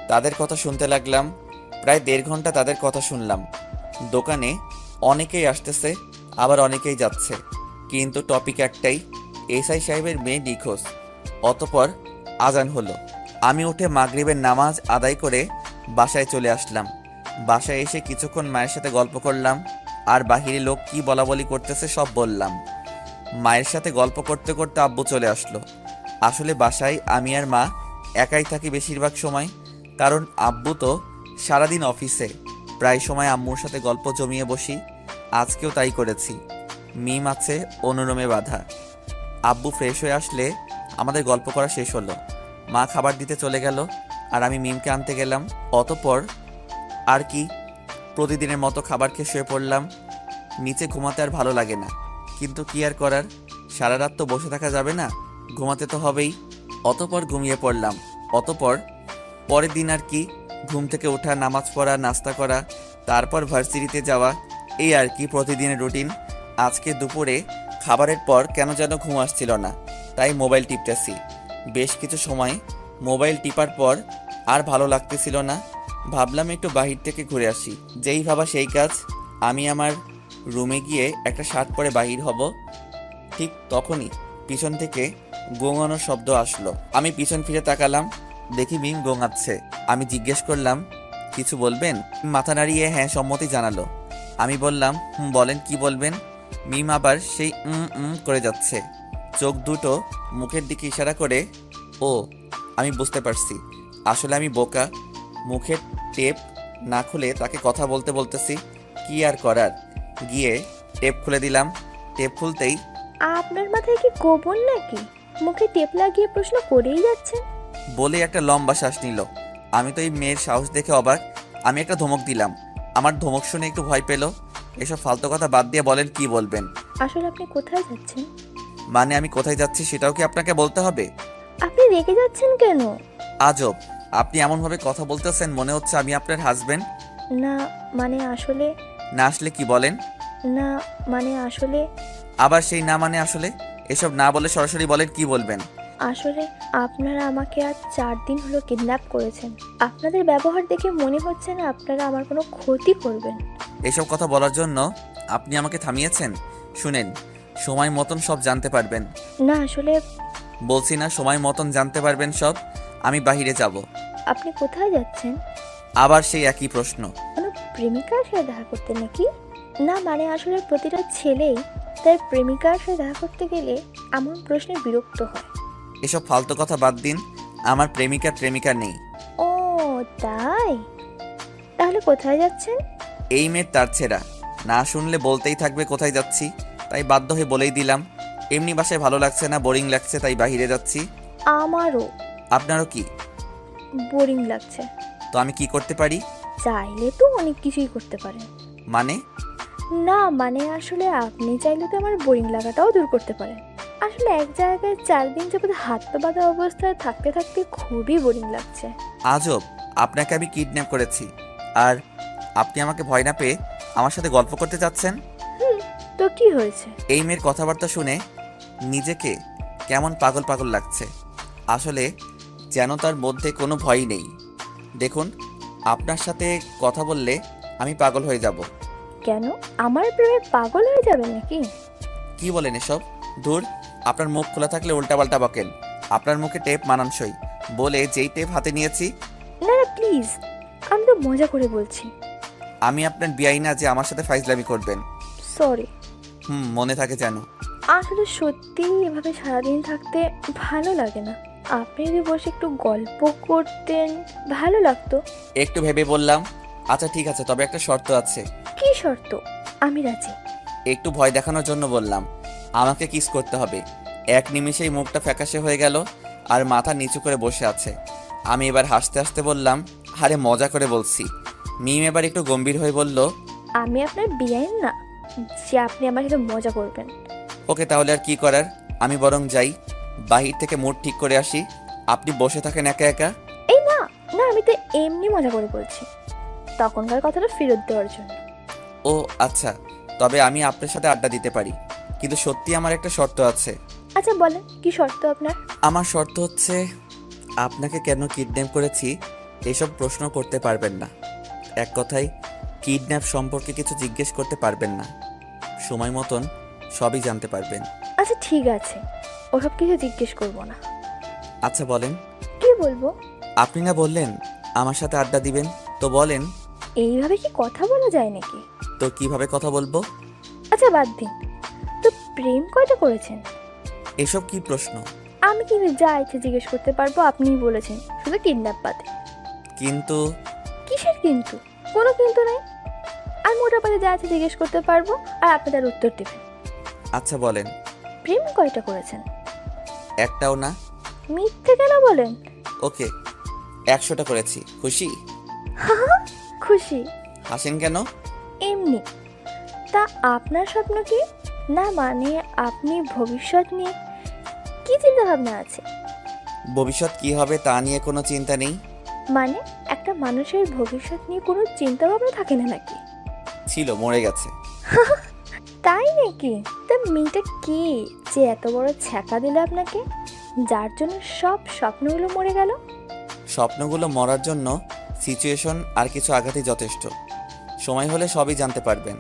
তাদের কথা শুনতে লাগলাম। প্রায় 1.5 ঘন্টা তাদের কথা শুনলাম। দোকানে অনেকেই আসতেছে, আবার অনেকেই যাচ্ছে, কিন্তু টপিক একটাই, এসআই সাহেবের মেয়ে নিখোঁজ। অতপর আজান হলো। আমি উঠে মাগরিবের নামাজ আদায় করে বাসায় চলে আসলাম। বাসায় এসে কিছুক্ষণ মায়ের সাথে গল্প করলাম, আর বাহিরে লোক কি বলাবলি করতেছে সব বললাম। মায়ের সাথে গল্প করতে করতে আব্বু চলে আসলো। আসলে বাসায় আমি আর মা একাই থাকি বেশিরভাগ সময়, কারণ আব্বু তো সারাদিন অফিসে। প্রায় সময় আম্মুর সাথে গল্প জমিয়ে বসি। আজকেও তাই করেছি। মিম আছে অনুরমে বাধা। আব্বু ফ্রেশ হয়ে আসলে আমাদের গল্প করা শেষ হলো। মা খাবার দিতে চলে গেল, আর আমি মিমকে আনতে গেলাম। অতপর আর কি, প্রতিদিনের মতো খাবার খেয়ে শুয়ে পড়লাম। নিচে ঘুমাতে আর ভালো লাগে না, কিন্তু কি আর করার, সারা রাত তো বসে থাকা যাবে না, ঘুমাতে তো হবেই। অতপর ঘুমিয়ে পড়লাম। অতপর পরের দিন আর কি, ঘুম থেকে ওঠা, নামাজ পড়া, নাস্তা করা, তারপর ভার্সিটিতে যাওয়া, এই আর কি প্রতিদিনের রুটিন। আজকে দুপুরে খাবারের পর কেন যেন ঘুম আসছিল না, তাই মোবাইল টিপতেছি। বেশ কিছু সময় মোবাইল টিপার পর আর ভালো লাগতেছিল না। ভাবলাম একটু বাহির থেকে ঘুরে আসি। যেই ভাবা সেই কাজ। আমি আমার রুমে গিয়ে একটা শার্ট পরে বাহির হব, ঠিক তখনই পিছন থেকে গোঙানোর শব্দ আসলো। আমি পিছন ফিরে তাকালাম, দেখি মিম গোঙাচ্ছে। আমি জিজ্ঞেস করলাম কিছু বলবেন? মাথা নাড়িয়ে হ্যাঁ সম্মতি জানালো। আমি বললাম বলেন কি বলবেন। মিম আবার সেই করে যাচ্ছে, চোখ দুটো মুখের দিকে ইশারা করে। ও, আমি বুঝতে পারছি, আসলে আমি বোকা। মুখের টেপ না খুলে তাকে কথা বলতে বলতেছি, কি আর করার। গিয়ে টেপ খুলে দিলাম। টেপ খুলতেই আপনার মাথায় কি গোবর নাকি? মুখে টেপ লাগিয়ে প্রশ্ন করেই যাচ্ছেন। বলে একটা লম্বা শ্বাস নিল। আমি তো এই মেয়ের সাহস দেখে অবাক। আমি একটা ধমক দিলাম। আমার ধমক শুনে একটু ভয় পেল। এসব ফালতু কথা বাদ দিয়ে বলেন কি বলবেন। আসলে আপনি কোথায় যাচ্ছেন? মানে আমি কোথায় যাচ্ছি সেটাও কি আপনাকে বলতে হবে? আপনি রেগে যাচ্ছেন কেন? আজব, আপনি এমনভাবে কথা বলতেছেন মনে হচ্ছে আমি আপনার হাজবেন্ড। না মানে আসলে না আসলে কি বলেন? না মানে আসলে আবার সেই না মানে আসলে, এসব না বলে সরাসরি বলেন কি বলবেন। আসলে আপনারা আমাকে আজ 4 দিন হলো কিডন্যাপ করেছেন। আপনাদের ব্যবহার দেখে মনে হচ্ছে না আপনারা আমার কোনো ক্ষতি করবেন। এসব কথা বলার জন্য আপনি আমাকে থামিয়েছেন? শুনেন, সময় মতন সব জানতে পারবেন। না আসলে বলছি না সময় মতন জানতে পারবেন সব। আমি বাহিরে যাব। আপনি কোথায় যাচ্ছেন? আবার সেই একই প্রশ্ন। কোনো প্রেমিকার সাথে দেখা করতে নাকি? না মানে আসলে প্রতিটা ছেলেই তার প্রেমিকার সাথে দেখা করতে গেলে এমন প্রশ্নে বিরক্ত হয়। এসব ফালতু কথা বাদ দিন, আমার প্রেমিকা নেই। ও তাই? তাহলে কোথায় যাচ্ছেন? এই মেয়ের তার ছেঁড়া, না শুনলে বলতেই থাকবে কোথায় যাচ্ছি, তাই বাধ্য হয়ে বলেই দিলাম। এমনি বাসায় ভালো লাগছে না, বোরিং লাগছে, তাই বাহিরে যাচ্ছি। আমারও আপনারও কি? বোরিং লাগছে। তো আমি কি করতে পারি? চাইলে তো অনেক কিছুই করতে পারেন। মানে? না মানে আসলে আপনি চাইলে তো আমার বোরিং লাগাটাও দূর করতে পারেন। আসলে এক জায়গায় 4 দিন যাবত হাত পা বাঁধা অবস্থায় থাকতে থাকতে খুবই বোরিং লাগছে। আজব, আপনাকে আমি কিডন্যাপ করেছি, আর আপনি আমাকে ভয় না পেয়ে আমার সাথে গল্প করতে চাচ্ছেন? তো কি হয়েছে? এই মেয়ের কথাবার্তা শুনে নিজেকে কেমন পাগল পাগল লাগছে। আসলে যেন তার মধ্যে কোনো ভয়ই নেই। দেখুন, আপনার সাথে কথা বললে আমি পাগল হয়ে যাব। কেন, আমার প্রেমে পাগল হয়ে যাবেন নাকি? কি বলেন এসব? দূর, আপনার মুখ খোলা থাকলে উল্টাপাল্টা বকেন। আপনার মুখে টেপ মানানসই বলে যেই টেপ হাতে নিয়েছি। না না প্লিজ, আমি তো মজা করে বলছি। আমি আপনার বিয়াই না যে আমার সাথে ফাইজলামি করবেন। সরি। মনে থাকে যেন। আসলে সত্যি এভাবে সারাদিন থাকতে ভালো লাগে না। আপনি যদি বসে একটু গল্প করতেন ভালো লাগতো। একটু ভেবে বললাম, আচ্ছা ঠিক আছে, তবে একটা শর্ত আছে। কি শর্ত? আমি রাজি। একটু ভয় দেখানোর জন্য বললাম, আমাকে কিস করতে হবে। এক নিমিষেই মুখটা ফ্যাকাশে হয়ে গেল আর মাথা নিচু করে বসে আছে। আমি এবার হাসতে হাসতে বললাম, আরে মজা করে বলছি। মিম এবার একটু গম্ভীর হয়ে বলল, আমি আপনার বিয়াইন না যে আপনি আমার সাথে মজা করবেন। ওকে, তাহলে আর কি করার, আমি বরং যাই, বাহির থেকে মুড ঠিক করে আসি। আপনি বসে থাকেন একা একা। এই না না, আমি তো এমনি মজা করে বলছি, তখনকার কথাটা ফেরত দেওয়ার জন্য। ও আচ্ছা, তবে আমি আপনার সাথে আড্ডা দিতে পারি, কিন্তু সত্যি আমার একটা শর্ত আছে। আচ্ছা বলেন, কি শর্ত আপনার? আমার শর্ত হচ্ছে, আপনাকে কেন কিডন্যাপ করেছি এসব প্রশ্ন করতে পারবেন না। এক কথায়, কিডন্যাপ সম্পর্কে কিছু জিজ্ঞেস করতে পারবেন না। সময় মতন সবই জানতে পারবেন। আচ্ছা ঠিক আছে, ওসব কিছু জিজ্ঞেস করবো না। আচ্ছা বলেন। কি বলবো? আপনি না বললেন আমার সাথে আড্ডা দিবেন, তো বলেন। এইভাবে কি কথা বলা যায় নাকি? তো কিভাবে কথা বলবো? আচ্ছা বাদ দিন তো, প্রেম কয়টা করেছেন? এসব কি প্রশ্ন? আমি কিন্তু যা ইচ্ছে জিজ্ঞেস করতে পারবো, আপনিই বলেছেন, শুধু কিডন্যাপ বাদে। কিন্তু কিসের কিন্তু? কোনো কিন্তু নাই। আমি ওটা পারে যা আছে জিজ্ঞেস করতে পারবো আর আপনি তার উত্তর দেবেন। আচ্ছা বলেন। প্রেম কয়টা করেছেন? একটাও না। মিথ্যে কেন বলেন? ওকে, 100টা করেছি। খুশি? খুশি? হাসেন কেন? এমনি। তা আপনার স্বপ্ন কি? না মানে আপনি ভবিষ্যৎ নিয়ে কি চিন্তা ভাবনা আছে? ভবিষ্যৎ কি হবে তা নিয়ে কোনো চিন্তা নেই। মানে একটা মানুষের ভবিষ্যৎ নিয়ে কোনো চিন্তা ভাবনা থাকে না নাকি? ছিল, মরে গেছে। তাই নাকি? তা মেয়েটা কি যে এত বড় ছ্যাঁকা দিল আপনাকে, যার জন্য সব স্বপ্নগুলো মরে গেল? স্বপ্নগুলো মরার জন্য সিচুয়েশন আর কিছু আঘাতই যথেষ্ট। সময় হলে সবই জানতে পারবেন।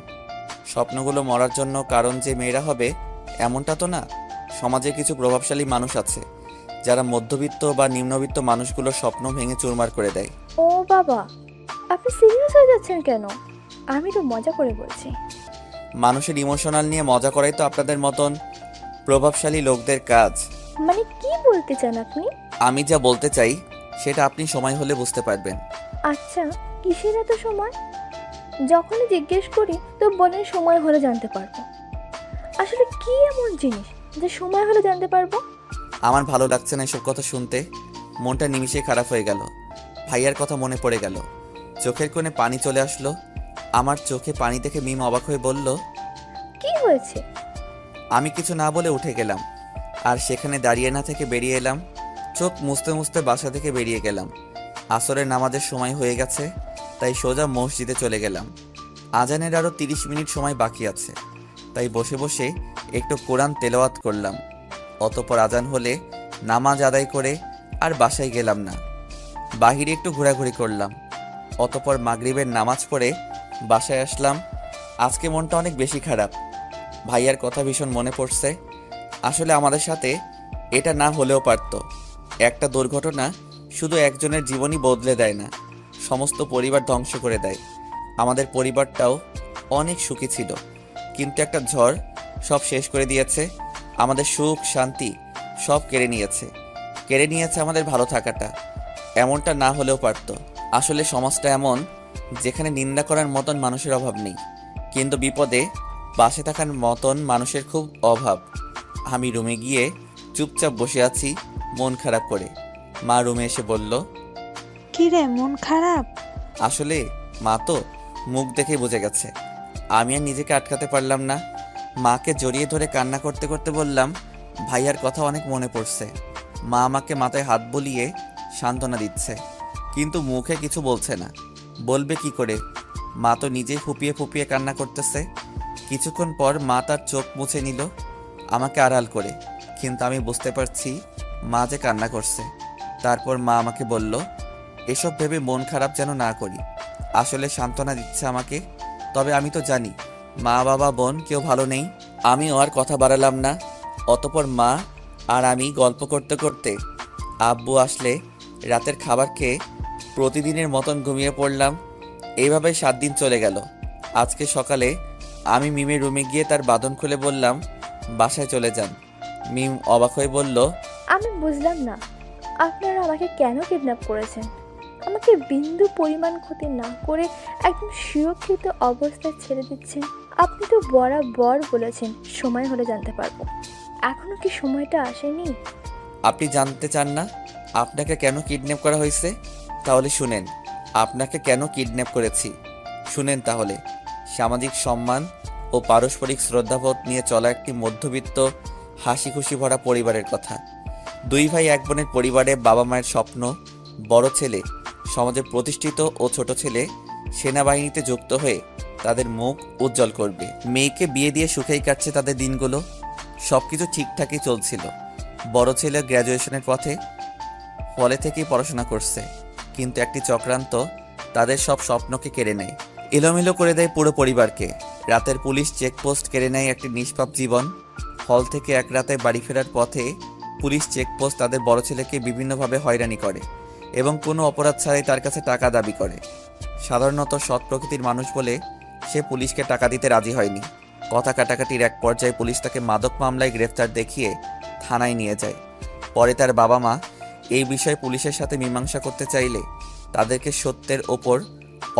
স্বপ্নগুলো মরার জন্য কারণ যে মেয়েরা হবে এমনটা তো না। সমাজে কিছু প্রভাবশালী মানুষ আছে যারা মধ্যবিত্ত বা নিম্নবিত্ত মানুষগুলোর স্বপ্ন ভেঙে চুরমার করে দেয়। ও বাবা, আপনি সিরিয়াস হয়ে যাচ্ছেন কেন? আমি তো মজা করে বলছি। মানুষের ইমোশনাল নিয়ে মজা করাই তো আপনাদের মতন প্রভাবশালী লোকদের কাজ। মানে কি বলতে চান আপনি? আমি যা বলতে চাই সেটা আপনি সময় হলে বুঝতে পারবেন। আচ্ছা, কিসের এত সময়? যখনই জিজ্ঞেস করি তো বলেন সময় হলে জানতে পারবো। আসলে কি এমন জিনিস যে সময় হলে জানতে পারবো? আমার ভালো লাগছে না এসব কথা শুনতে। মনটা নিমিষে খারাপ হয়ে গেল। ভাইয়ার কথা মনে পড়ে গেল। চোখের কোণে পানি চলে আসলো। আমার চোখে পানি দেখে মিম অবাক হয়ে বলল, কি হয়েছে? আমি কিছু না বলে উঠে গেলাম আর সেখানে দাঁড়িয়ে না থেকে বেরিয়ে এলাম। চোখ মুছতে মুছতে বাসা থেকে বেরিয়ে গেলাম। আসরের নামাজের সময় হয়ে গেছে, তাই সোজা মসজিদে চলে গেলাম। আজানের আরও 30 মিনিট সময় বাকি আছে, তাই বসে বসে একটু কোরআন তেলাওয়াত করলাম। অতপর আজান হলে নামাজ আদায় করে আর বাসায় গেলাম না, বাহিরে একটু ঘোরাঘুরি করলাম। অতপর মাগরিবের নামাজ পড়ে বাসায় আসলাম। আজকে মনটা অনেক বেশি খারাপ। ভাইয়ার কথা ভীষণ মনে পড়ছে। আসলে আমাদের সাথে এটা না হলেও পারতো। একটা দুর্ঘটনা শুধু একজনের জীবনই বদলে দেয় না, সমস্ত পরিবার ধ্বংস করে দেয়। আমাদের পরিবারটাও অনেক সুখী ছিল, কিন্তু একটা ঝড় সব শেষ করে দিয়েছে। আমাদের সুখ শান্তি সব কেড়ে নিয়েছে আমাদের ভালো থাকাটা। এমনটা না হলেও পারতো। আসলে সমাজটা এমন যেখানে নিন্দা করার মতন মানুষের অভাব নেই, কিন্তু বিপদে পাশে থাকার মতন মানুষের খুব অভাব। আমি রুমে গিয়ে চুপচাপ বসে আছি মন খারাপ করে। মা রুমে এসে বলল, কি রে, মন খারাপ? আসলে মা তো মুখ দেখে বুঝে গেছে। আমি আর নিজেকে আটকাতে পারলাম না। মাকে জড়িয়ে ধরে কান্না করতে করতে বললাম, ভাইয়ার কথা অনেক মনে পড়ছে। মা আমাকে মাথায় হাত বুলিয়ে সান্ত্বনা দিচ্ছে। কিন্তু মুখে কিছু বলছে না। বলবে কি করে? মা তো নিজেই ফুপিয়ে ফুপিয়ে কান্না করতেছে। কিছুক্ষণ পর মা তার চোখ মুছে নিল আমাকে আড়াল করে, কিন্তু আমি বুঝতে পারছি মা যে কান্না করছে। তারপর মা আমাকে বলল, এসব ভেবে মন খারাপ যেন না করি। আসলে সান্ত্বনা দিচ্ছে আমাকে। তবে আমি তো জানি মা বাবা বোন কেউ ভালো নেই। আমিও আর কথা বাড়ালাম না। অতপর মা আর আমি গল্প করতে করতে আব্বু আসলে রাতের খাবার খেয়ে প্রতিদিনের মতন ঘুমিয়ে পড়লাম। এইভাবে 7 দিন চলে গেল। আজকে সকালে আমি মিমের রুমে গিয়ে তার বাঁধন খুলে বললাম, বাসায় চলে যান। মিম অবাক হয়ে বলল, আমি বুঝলাম না, আপনারা আমাকে কেন কিডন্যাপ করেছেন? আমাকে বিন্দু পরিমাণ ক্ষতি না করে একদম সুরক্ষিত অবস্থায় ছেড়ে দিচ্ছেন। আপনি তো বরাবর বলেছেন সময় হলে জানতে পারবো। এখনো কি সময়টা আসেনি? আপনি জানতে চান না আপনাকে কেন কিডন্যাপ করা হয়েছে? তাহলে শুনেন, আপনাকে কেন কিডন্যাপ করেছি শুনেন তাহলে। সামাজিক সম্মান ও পারস্পরিক শ্রদ্ধাবোধ নিয়ে চলা একটি মধ্যবিত্ত হাসি খুশি ভরা পরিবারের কথা। 2 ভাই 1 বোনের পরিবারে বাবা মায়ের স্বপ্ন, বড় ছেলে সমাজে প্রতিষ্ঠিত ও ছোট ছেলে সেনাবাহিনীতে যুক্ত হয়ে তাদের মুখ উজ্জ্বল করবে। মেয়েকে বিয়ে দিয়ে সুখেই কাটছে তাদের দিনগুলো। সবকিছু ঠিকঠাকই চলছিল। বড় ছেলে গ্র্যাজুয়েশনের পথে, ফলে থেকেই পড়াশোনা করছে। কিন্তু একটি চক্রান্ত তাদের সব স্বপ্নকে কেড়ে নেয়, এলোমেলো করে দেয় পুরো পরিবারকে। রাতের পুলিশ চেকপোস্ট কেড়ে নেয় একটি নিষ্পাপ জীবন। হল থেকে এক রাতে বাড়ি ফেরার পথে পুলিশ চেকপোস্ট তাদের বড় ছেলেকে বিভিন্নভাবে হয়রানি করে এবং কোনো অপরাধ ছাড়াই তার কাছে টাকা দাবি করে। সাধারণত সৎ প্রকৃতির মানুষ বলে সে পুলিশকে টাকা দিতে রাজি হয়নি। কথা কাটাকাটির এক পর্যায়ে পুলিশ তাকে মাদক মামলায় গ্রেফতার দেখিয়ে থানায় নিয়ে যায়। পরে তার বাবা মা এই বিষয়ে পুলিশের সাথে মীমাংসা করতে চাইলে তাদেরকে সত্যের ওপর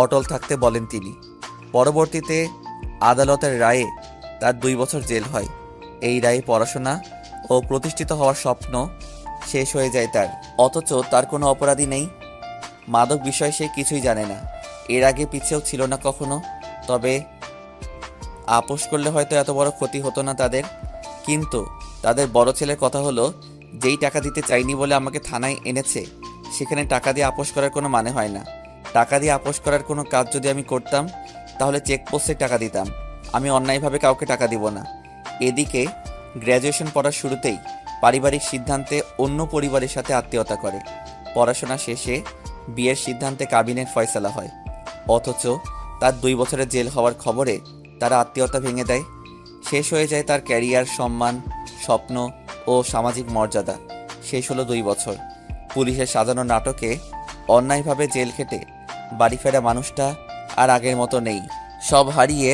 অটল থাকতে বলেন তিনি। পরবর্তীতে আদালতের রায়ে তার 2 বছর জেল হয়। এই রায়ে পড়াশোনা ও প্রতিষ্ঠিত হওয়ার স্বপ্ন শেষ হয়ে যায় তার। অথচ তার কোনো অপরাধী নেই। মাদক বিষয়ে সে কিছুই জানে না, এর আগে পিছেও ছিল না কখনো। তবে আপোষ করলে হয়তো এত বড় ক্ষতি হতো না তাদের। কিন্তু তাদের বড় ছেলের কথা হলো, যেই টাকা দিতে চাইনি বলে আমাকে থানায় এনেছে, সেখানে টাকা দিয়ে আপোষ করার কোনো মানে হয় না। টাকা দিয়ে আপোষ করার কোনো কাজ যদি আমি করতাম তাহলে চেকপোস্টে টাকা দিতাম। আমি অন্যায়ভাবে কাউকে টাকা দিব না। এদিকে গ্র্যাজুয়েশন পড়ার শুরুতেই পারিবারিক সিদ্ধান্তে অন্য পরিবারের সাথে আত্মীয়তা করে। পড়াশোনা শেষে বিয়ের সিদ্ধান্তে কাবিনের ফয়সালা হয়। অথচ তার 2 বছরের জেল হওয়ার খবরে তারা আত্মীয়তা ভেঙে দেয়। শেষ হয়ে যায় তার ক্যারিয়ার, সম্মান, স্বপ্ন ও সামাজিক মর্যাদা। শেষ হলো 2 বছর। পুলিশের সাজানো নাটকে অন্যায়ভাবে জেল খেটে বাড়ি ফেরা মানুষটা আর আগের মতো নেই। সব হারিয়ে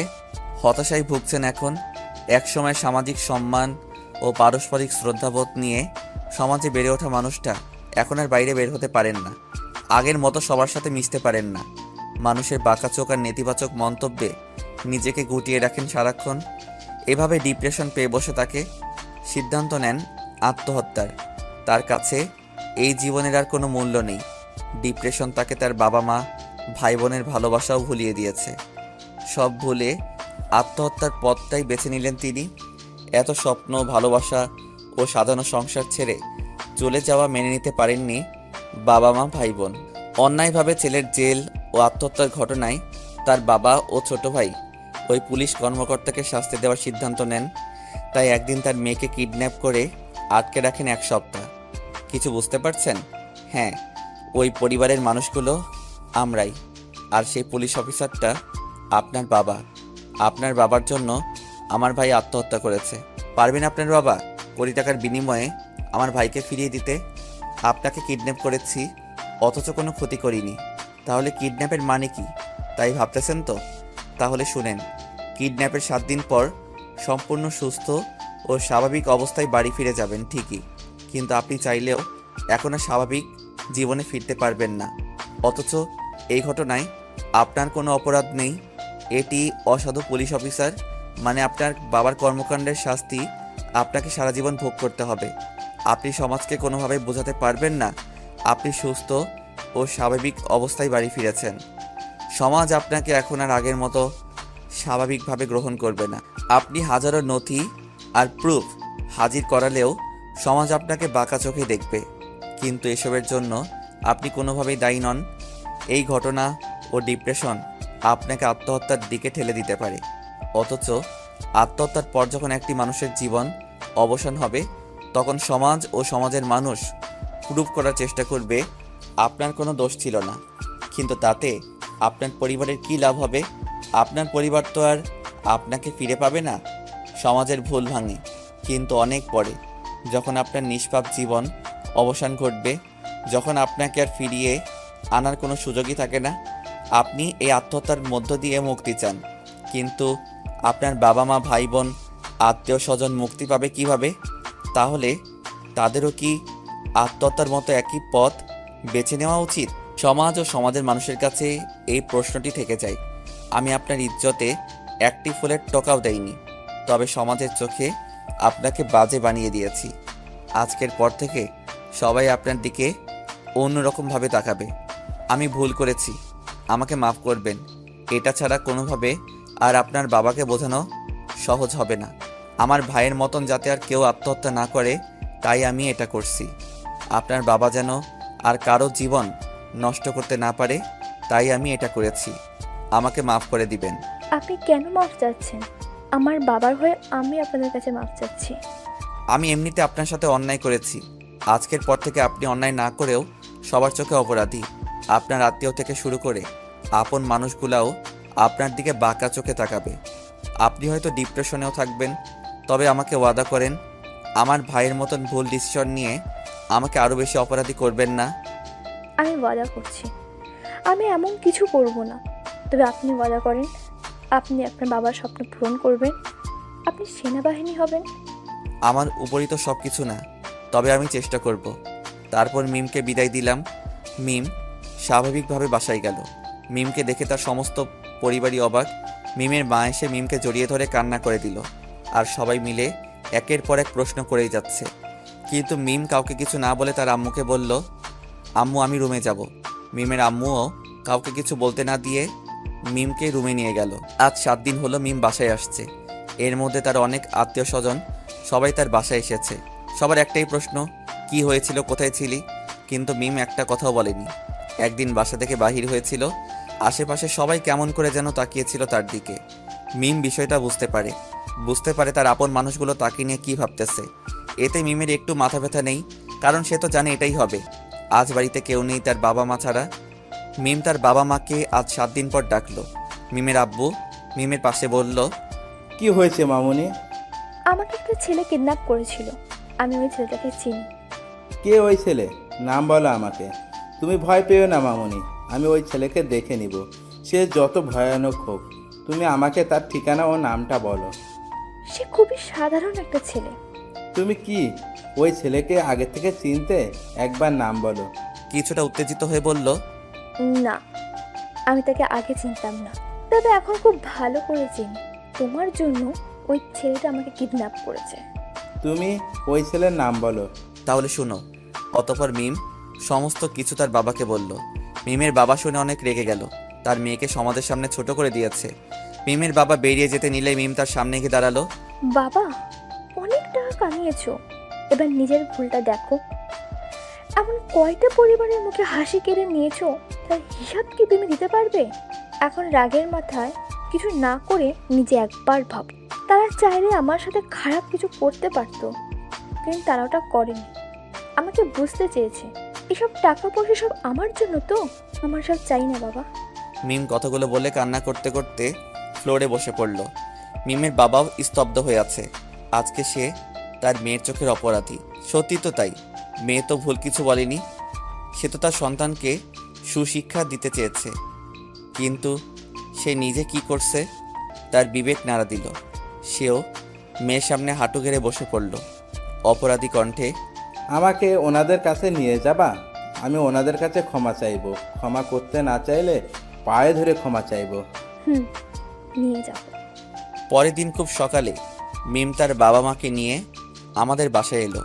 হতাশায় ভুগছেন এখন। একসময় সামাজিক সম্মান ও পারস্পরিক শ্রদ্ধাবোধ নিয়ে সমাজে বেড়ে ওঠা মানুষটা এখন আর বাইরে বের হতে পারেন না। আগের মতো সবার সাথে মিশতে পারেন না। মানুষের বাঁকাচোখ আর নেতিবাচক মন্তব্যে নিজেকে গুটিয়ে রাখেন সারাক্ষণ। এভাবে ডিপ্রেশন পেয়ে বসে তাকে সিদ্ধান্ত নেন আত্মহত্যার। তার কাছে এই জীবনের আর কোনো মূল্য নেই। ডিপ্রেশন তাকে তার বাবা মা, ভাই বোনের ভালোবাসাও ভুলিয়ে দিয়েছে। সব ভুলে আত্মহত্যার পথটাই বেছে নিলেন তিনি। এত স্বপ্ন, ভালোবাসা ও সাজানো সংসার ছেড়ে চলে যাওয়া মেনে নিতে পারেননি বাবা মা, ভাই বোন। অন্যায়ভাবে ছেলের জেল ও আত্মহত্যার ঘটনায় তার বাবা ও ছোট ভাই ওই পুলিশ কর্মকর্তাকে শাস্তি দেওয়ার সিদ্ধান্ত নেন। তাই একদিন তার মেয়েকে কিডন্যাপ করে আটকে রাখেন 1 সপ্তাহ। কিছু বুঝতে পারছেন? হ্যাঁ, ওই পরিবারের মানুষগুলো আমরাই। আর সেই পুলিশ অফিসারটা আপনার বাবা। আপনার বাবার জন্য আমার ভাই আত্মহত্যা করেছে। পারবেন আপনার বাবা কোটি টাকার বিনিময়ে আমার ভাইকে ফিরিয়ে দিতে? আপনাকে কিডন্যাপ করেছি অথচ কোনো ক্ষতি করিনি। তাহলে কিডন্যাপের মানে কি তাই ভাবতেছেন তো? তাহলে শুনেন, কিডন্যাপের 7 দিন পর সম্পূর্ণ সুস্থ ও স্বাভাবিক অবস্থায় বাড়ি ফিরে যাবেন ঠিকই, কিন্তু আপনি চাইলেও এখন আর স্বাভাবিক জীবনে ফিরতে পারবেন না। অথচ এই ঘটনায় আপনার কোনো অপরাধ নেই। এটি অসাধু পুলিশ অফিসার, মানে আপনার বাবার কর্মকাণ্ডের শাস্তি আপনাকে সারা জীবন ভোগ করতে হবে। আপনি সমাজকে কোনোভাবে বোঝাতে পারবেন না আপনি সুস্থ ও স্বাভাবিক অবস্থায় বাড়ি ফিরেছেন। সমাজ আপনাকে এখন আর আগের মতো স্বাভাবিকভাবে গ্রহণ করবে না। আপনি হাজারো নথি আর প্রুফ হাজির করালেও সমাজ আপনাকে বাঁকা চোখে দেখবে। কিন্তু এসবের জন্য আপনি কোনোভাবেই দায়ী নন। এই ঘটনা ও ডিপ্রেশন আপনাকে আত্মহত্যার দিকে ঠেলে দিতে পারে। অথচ আত্মহত্যার পর যখন একটি মানুষের জীবন অবসান হবে, তখন সমাজ ও সমাজের মানুষ প্রুভ করার চেষ্টা করবে আপনার কোনো দোষ ছিল না। কিন্তু তাতে আপনার পরিবারের কী লাভ হবে? আপনার পরিবার তো আর আপনাকে ফিরে পাবে না। সমাজের ভুল ভাঙে, কিন্তু অনেক পরে, যখন আপনার নিষ্পাপ জীবন অবসান ঘটবে, যখন আপনাকে আর ফিরিয়ে আনার কোনো সুযোগই থাকে না। আপনি এই আত্মহত্যার মধ্য দিয়ে মুক্তি চান, কিন্তু আপনার বাবা মা, ভাই বোন, আত্মীয় স্বজন মুক্তি পাবে কিভাবে? তাহলে তাদেরও কি আত্মহত্যার মতো একই পথ বেছে নেওয়া উচিত? সমাজ ও সমাজের মানুষের কাছে এই প্রশ্নটি থেকে যায়। আমি আপনার ইজ্জতে একটি ফুলের টোকাও দেইনি, তবে সমাজের চোখে আপনাকে বাজে বানিয়ে দিয়েছি। আজকের পর থেকে সবাই আপনার দিকে অন্যরকমভাবে তাকাবে। আমি ভুল করেছি, আমাকে মাফ করবেন। এটা ছাড়া কোনোভাবে আর আপনার বাবাকে বোঝানো সহজ হবে না। আমার ভাইয়ের মতন যাতে আর কেউ আত্মহত্যা না করে, তাই আমি এটা করছি। আপনার বাবা যেন আর কারো জীবন নষ্ট করতে না পারে, তাই আমি এটা করেছি। আমাকে মাফ করে দিবেন। আপনি কেন মাফ চাচ্ছেন? আমার বাবার হয়ে আমি আপনাদের কাছে মাফ চাচ্ছি। আমি এমনিতে আপনার সাথে অন্যায় করেছি। আজকের পর থেকে আপনি অন্যায় না করেও সবার চোখে অপরাধী। আপনার আত্মীয় থেকে শুরু করে আপন মানুষগুলাও আপনার দিকে বাঁকা চোখে তাকাবে। আপনি হয়তো ডিপ্রেশনেও থাকবেন, তবে আমাকে ওয়াদা করেন আমার ভাইয়ের মতন ভুল ডিসিশন নিয়ে আমাকে আরও বেশি অপরাধী করবেন না। আমি ওয়াদা করছি আমি এমন কিছু করব না। তবে আপনি ওয়াদা করেন আপনি আপনার বাবার স্বপ্ন পূরণ করবেন, আপনি সেনাবাহিনী হবেন। আমার উপরই তো সব কিছু না, তবে আমি চেষ্টা করব। তারপর মিমকে বিদায় দিলাম। মিম স্বাভাবিকভাবে বাসায় গেল। মিমকে দেখে তার সমস্ত পরিবারই অবাক। মিমের মা এসে মিমকে জড়িয়ে ধরে কান্না করে দিল, আর সবাই মিলে একের পর এক প্রশ্ন করেই যাচ্ছে। কিন্তু মিম কাউকে কিছু না বলে তার আম্মুকে বলল, আম্মু আমি রুমে যাব। মিমের আম্মুও কাউকে কিছু বলতে না দিয়ে মিমকে রুমে নিয়ে গেল। আজ 7 দিন হলো মিম বাসায় আসছে। এর মধ্যে তার অনেক আত্মীয় স্বজন সবাই তার বাসায় এসেছে। সবার একটাই প্রশ্ন, কি হয়েছিল, কোথায় ছিলি? কিন্তু মিম একটা কথাও বলেনি। একদিন বাসা থেকে বাহির হয়েছিল, আশেপাশে সবাই কেমন করে যেন তাকিয়েছিল তার দিকে। মিম বিষয়টা বুঝতে পারে তার আপন মানুষগুলো তাকে নিয়ে কী ভাবতেছে। এতে মিমের একটু মাথা ব্যথা নেই, কারণ সে তো জানে এটাই হবে। আজ বাড়িতে কেউ নেই তার বাবা মা ছাড়া। মিম তার বাবা মাকে আজ 7 দিন পর ডাকলো। মিমের আব্বু মিমের পাশে বলল, কি হয়েছে মামুনি? আমাকে একটা ছেলে কিডন্যাপ করেছিল, আমি ওই ছেলেটাকে চিনি। কে ওই ছেলে? নাম বলো আমাকে। তুমি ভয় পেও না মামুনি, আমি ওই ছেলেকে দেখে নিব। সে যত ভয়ানক হোক, তুমি আমাকে তার ঠিকানা ও নামটা বলো। সে খুবই সাধারণ একটা ছেলে। তুমি কি ওই ছেলেকে আগে থেকে চিনতে? একবার নাম বলো। কিছুটা উত্তেজিত হয়ে বলল, না, আমি তাকে আগে চিনতাম না, তবে এখন খুব ভালো করে চিনি। তোমার জন্য ওই ছেলেটা আমাকে কিডন্যাপ করেছে। তুমি ওই ছেলের নাম বলো। তাহলে শুনো। অতঃপর মিম সমস্ত কিছু তার বাবাকে বলল। মিমের বাবা শুনে অনেক রেগে গেল। তার মেয়েকে সমাজের সামনে ছোট করে দিয়েছে। মিমের বাবা বেরিয়ে যেতে নিলে মিম তার সামনে গিয়ে দাঁড়ালো। বাবা, অনেক টাকা কামিয়েছো, এবার নিজের ভুলটা দেখো। এমন কয়টা পরিবারের মুখে হাসি কেড়ে নিয়েছো, তার হিসাব কি তুমি দিতে পারবে? এখন রাগের মাথায় কিছু না করে নিজে একবার ভাবো। তারা চাইলে আমার সাথে খারাপ কিছু করতে পারতো, কিন্তু তারা ওটা করেনি। আমাকে বুঝতে চেয়েছে এসব টাকা পয়সা সব আমার জন্য, তো আমার সব চাই না বাবা। মিম কথাগুলো বলে কান্না করতে করতে ফ্লোরে বসে পড়ল। মিমের বাবাও স্তব্ধ হয়ে আছে। আজকে সে তার মেয়ের চোখের অপরাধী। সত্যি তো তাই, মেয়ে তো ভুল কিছু বলেনি। সে তো তার সন্তানকে সুশিক্ষা দিতে চেয়েছে, কিন্তু সে নিজে কি করছে তার বিবেক নাড়া দিল। সেও মেয়ের সামনে হাঁটু গেড়ে বসে পড়ল অপরাধী কণ্ঠে। আমাকে ওনাদের কাছে নিয়ে যাবা? আমি ওনাদের কাছে ক্ষমা চাইবো। ক্ষমা করতে না চাইলে পায়ে ধরে ক্ষমা চাইবো। নিয়ে যাও। পরের দিন খুব সকালে মিম তার বাবা মাকে নিয়ে আমাদের বাসায় এলো,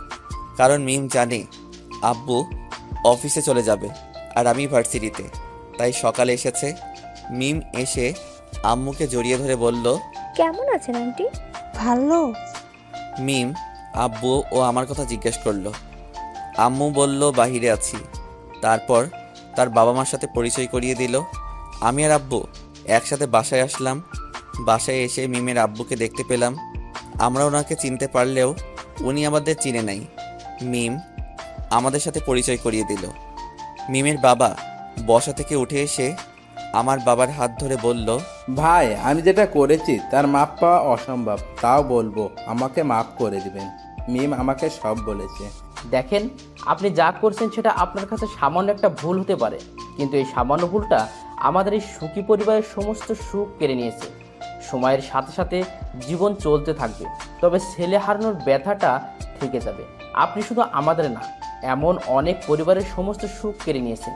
কারণ মিম জানে আব্বু অফিসে চলে যাবে আর আমি ভার্সিটিতে, তাই সকালে এসেছে। মিম এসে আম্মুকে জড়িয়ে ধরে বলল, কেমন আছেন আন্টি? ভালো। মিম আব্বু ও আমার কথা জিজ্ঞেস করলো। আম্মু বলল, বাহিরে আছি। তারপর তার বাবা মার সাথে পরিচয় করিয়ে দিল। আমি আর আব্বু একসাথে বাসায় আসলাম। বাসায় এসে মিমের আব্বুকে দেখতে পেলাম। আমরা ওনাকে চিনতে পারলেও উনি আমাদের চিনে নাই। মিম আমাদের সাথে পরিচয় করিয়ে দিল। মিমের বাবা বসা থেকে উঠে এসে আমার বাবার হাত ধরে বলল, ভাই আমি যেটা করেছি তার মাপ পাওয়া অসম্ভব, তাও বলবো আমাকে মাফ করে দিবেন। মিম আমাকে সব বলেছে। দেখেন, আপনি যা করছেন সেটা আপনার কাছে সামান্য একটা ভুল হতে পারে, কিন্তু এই সামান্য ভুলটা আমাদের এই সুখী পরিবারের সমস্ত সুখ কেড়ে নিয়েছে। সময়ের সাথে সাথে জীবন চলতে থাকবে, তবে ছেলে হারানোর ব্যথাটা থেকে যাবে। আপনি শুধু আমাদের না, এমন অনেক পরিবারের সমস্ত সুখ কেড়ে নিয়েছেন।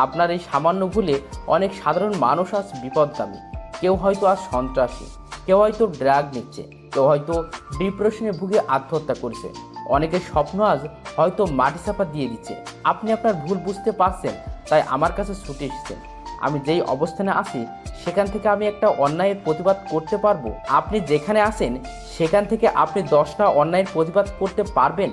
আপনার এই সামান্য ভুলে অনেক সাধারণ মানুষ আজ বিপদগামী। কেউ হয়তো আজ সন্ত্রাসী, কেউ হয়তো ড্রাগ নিচ্ছে, কেউ হয়তো ডিপ্রেশনে ভুগে আত্মহত্যা করছে, অনেকের স্বপ্ন আজ হয়তো মাটি চাপা দিয়ে দিচ্ছে। আপনি আপনার ভুল বুঝতে পারছেন, তাই আমার কাছে ছুটে এসেছেন। আমি যেই অবস্থানে আছি সেখান থেকে আমি একটা অন্যায়ের প্রতিবাদ করতে পারবো। আপনি যেখানে আছেন সেখান থেকে আপনি 10টা অন্যায়ের প্রতিবাদ করতে পারবেন।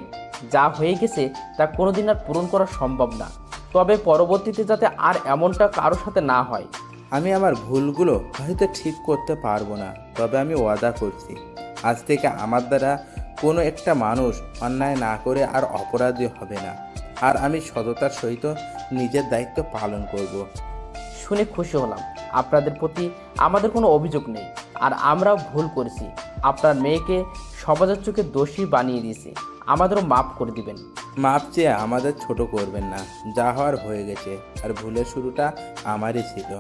যা হয়ে গেছে তা কোনোদিন আর পূরণ করা সম্ভব না, তবে পরবর্তীতে যাতে আর এমনটা কারোর সাথে না হয়। আমি আমার ভুলগুলো হয়তো ঠিক করতে পারবো না, তবে আমি ওয়াদা করছি আজ থেকে আমার দ্বারা কোনো একটা মানুষ অন্যায় না করে আর অপরাধী হবে না। আর আমি সততার সহিত নিজের দায়িত্ব পালন করব। শুনে খুশি হলাম। আপনাদের প্রতি আমাদের কোনো অভিযোগ নেই, আর আমরাও ভুল করেছি। আপনার মেয়েকে সমাজের চোখে দোষী বানিয়ে দিয়েছি, আমাদেরও মাফ করে দিবেন। মাপ চেয়ে আমাদের ছোট করবেন না, যা হওয়ার হয়ে গেছে, আর ভুলের শুরুটা আমারই ছিল।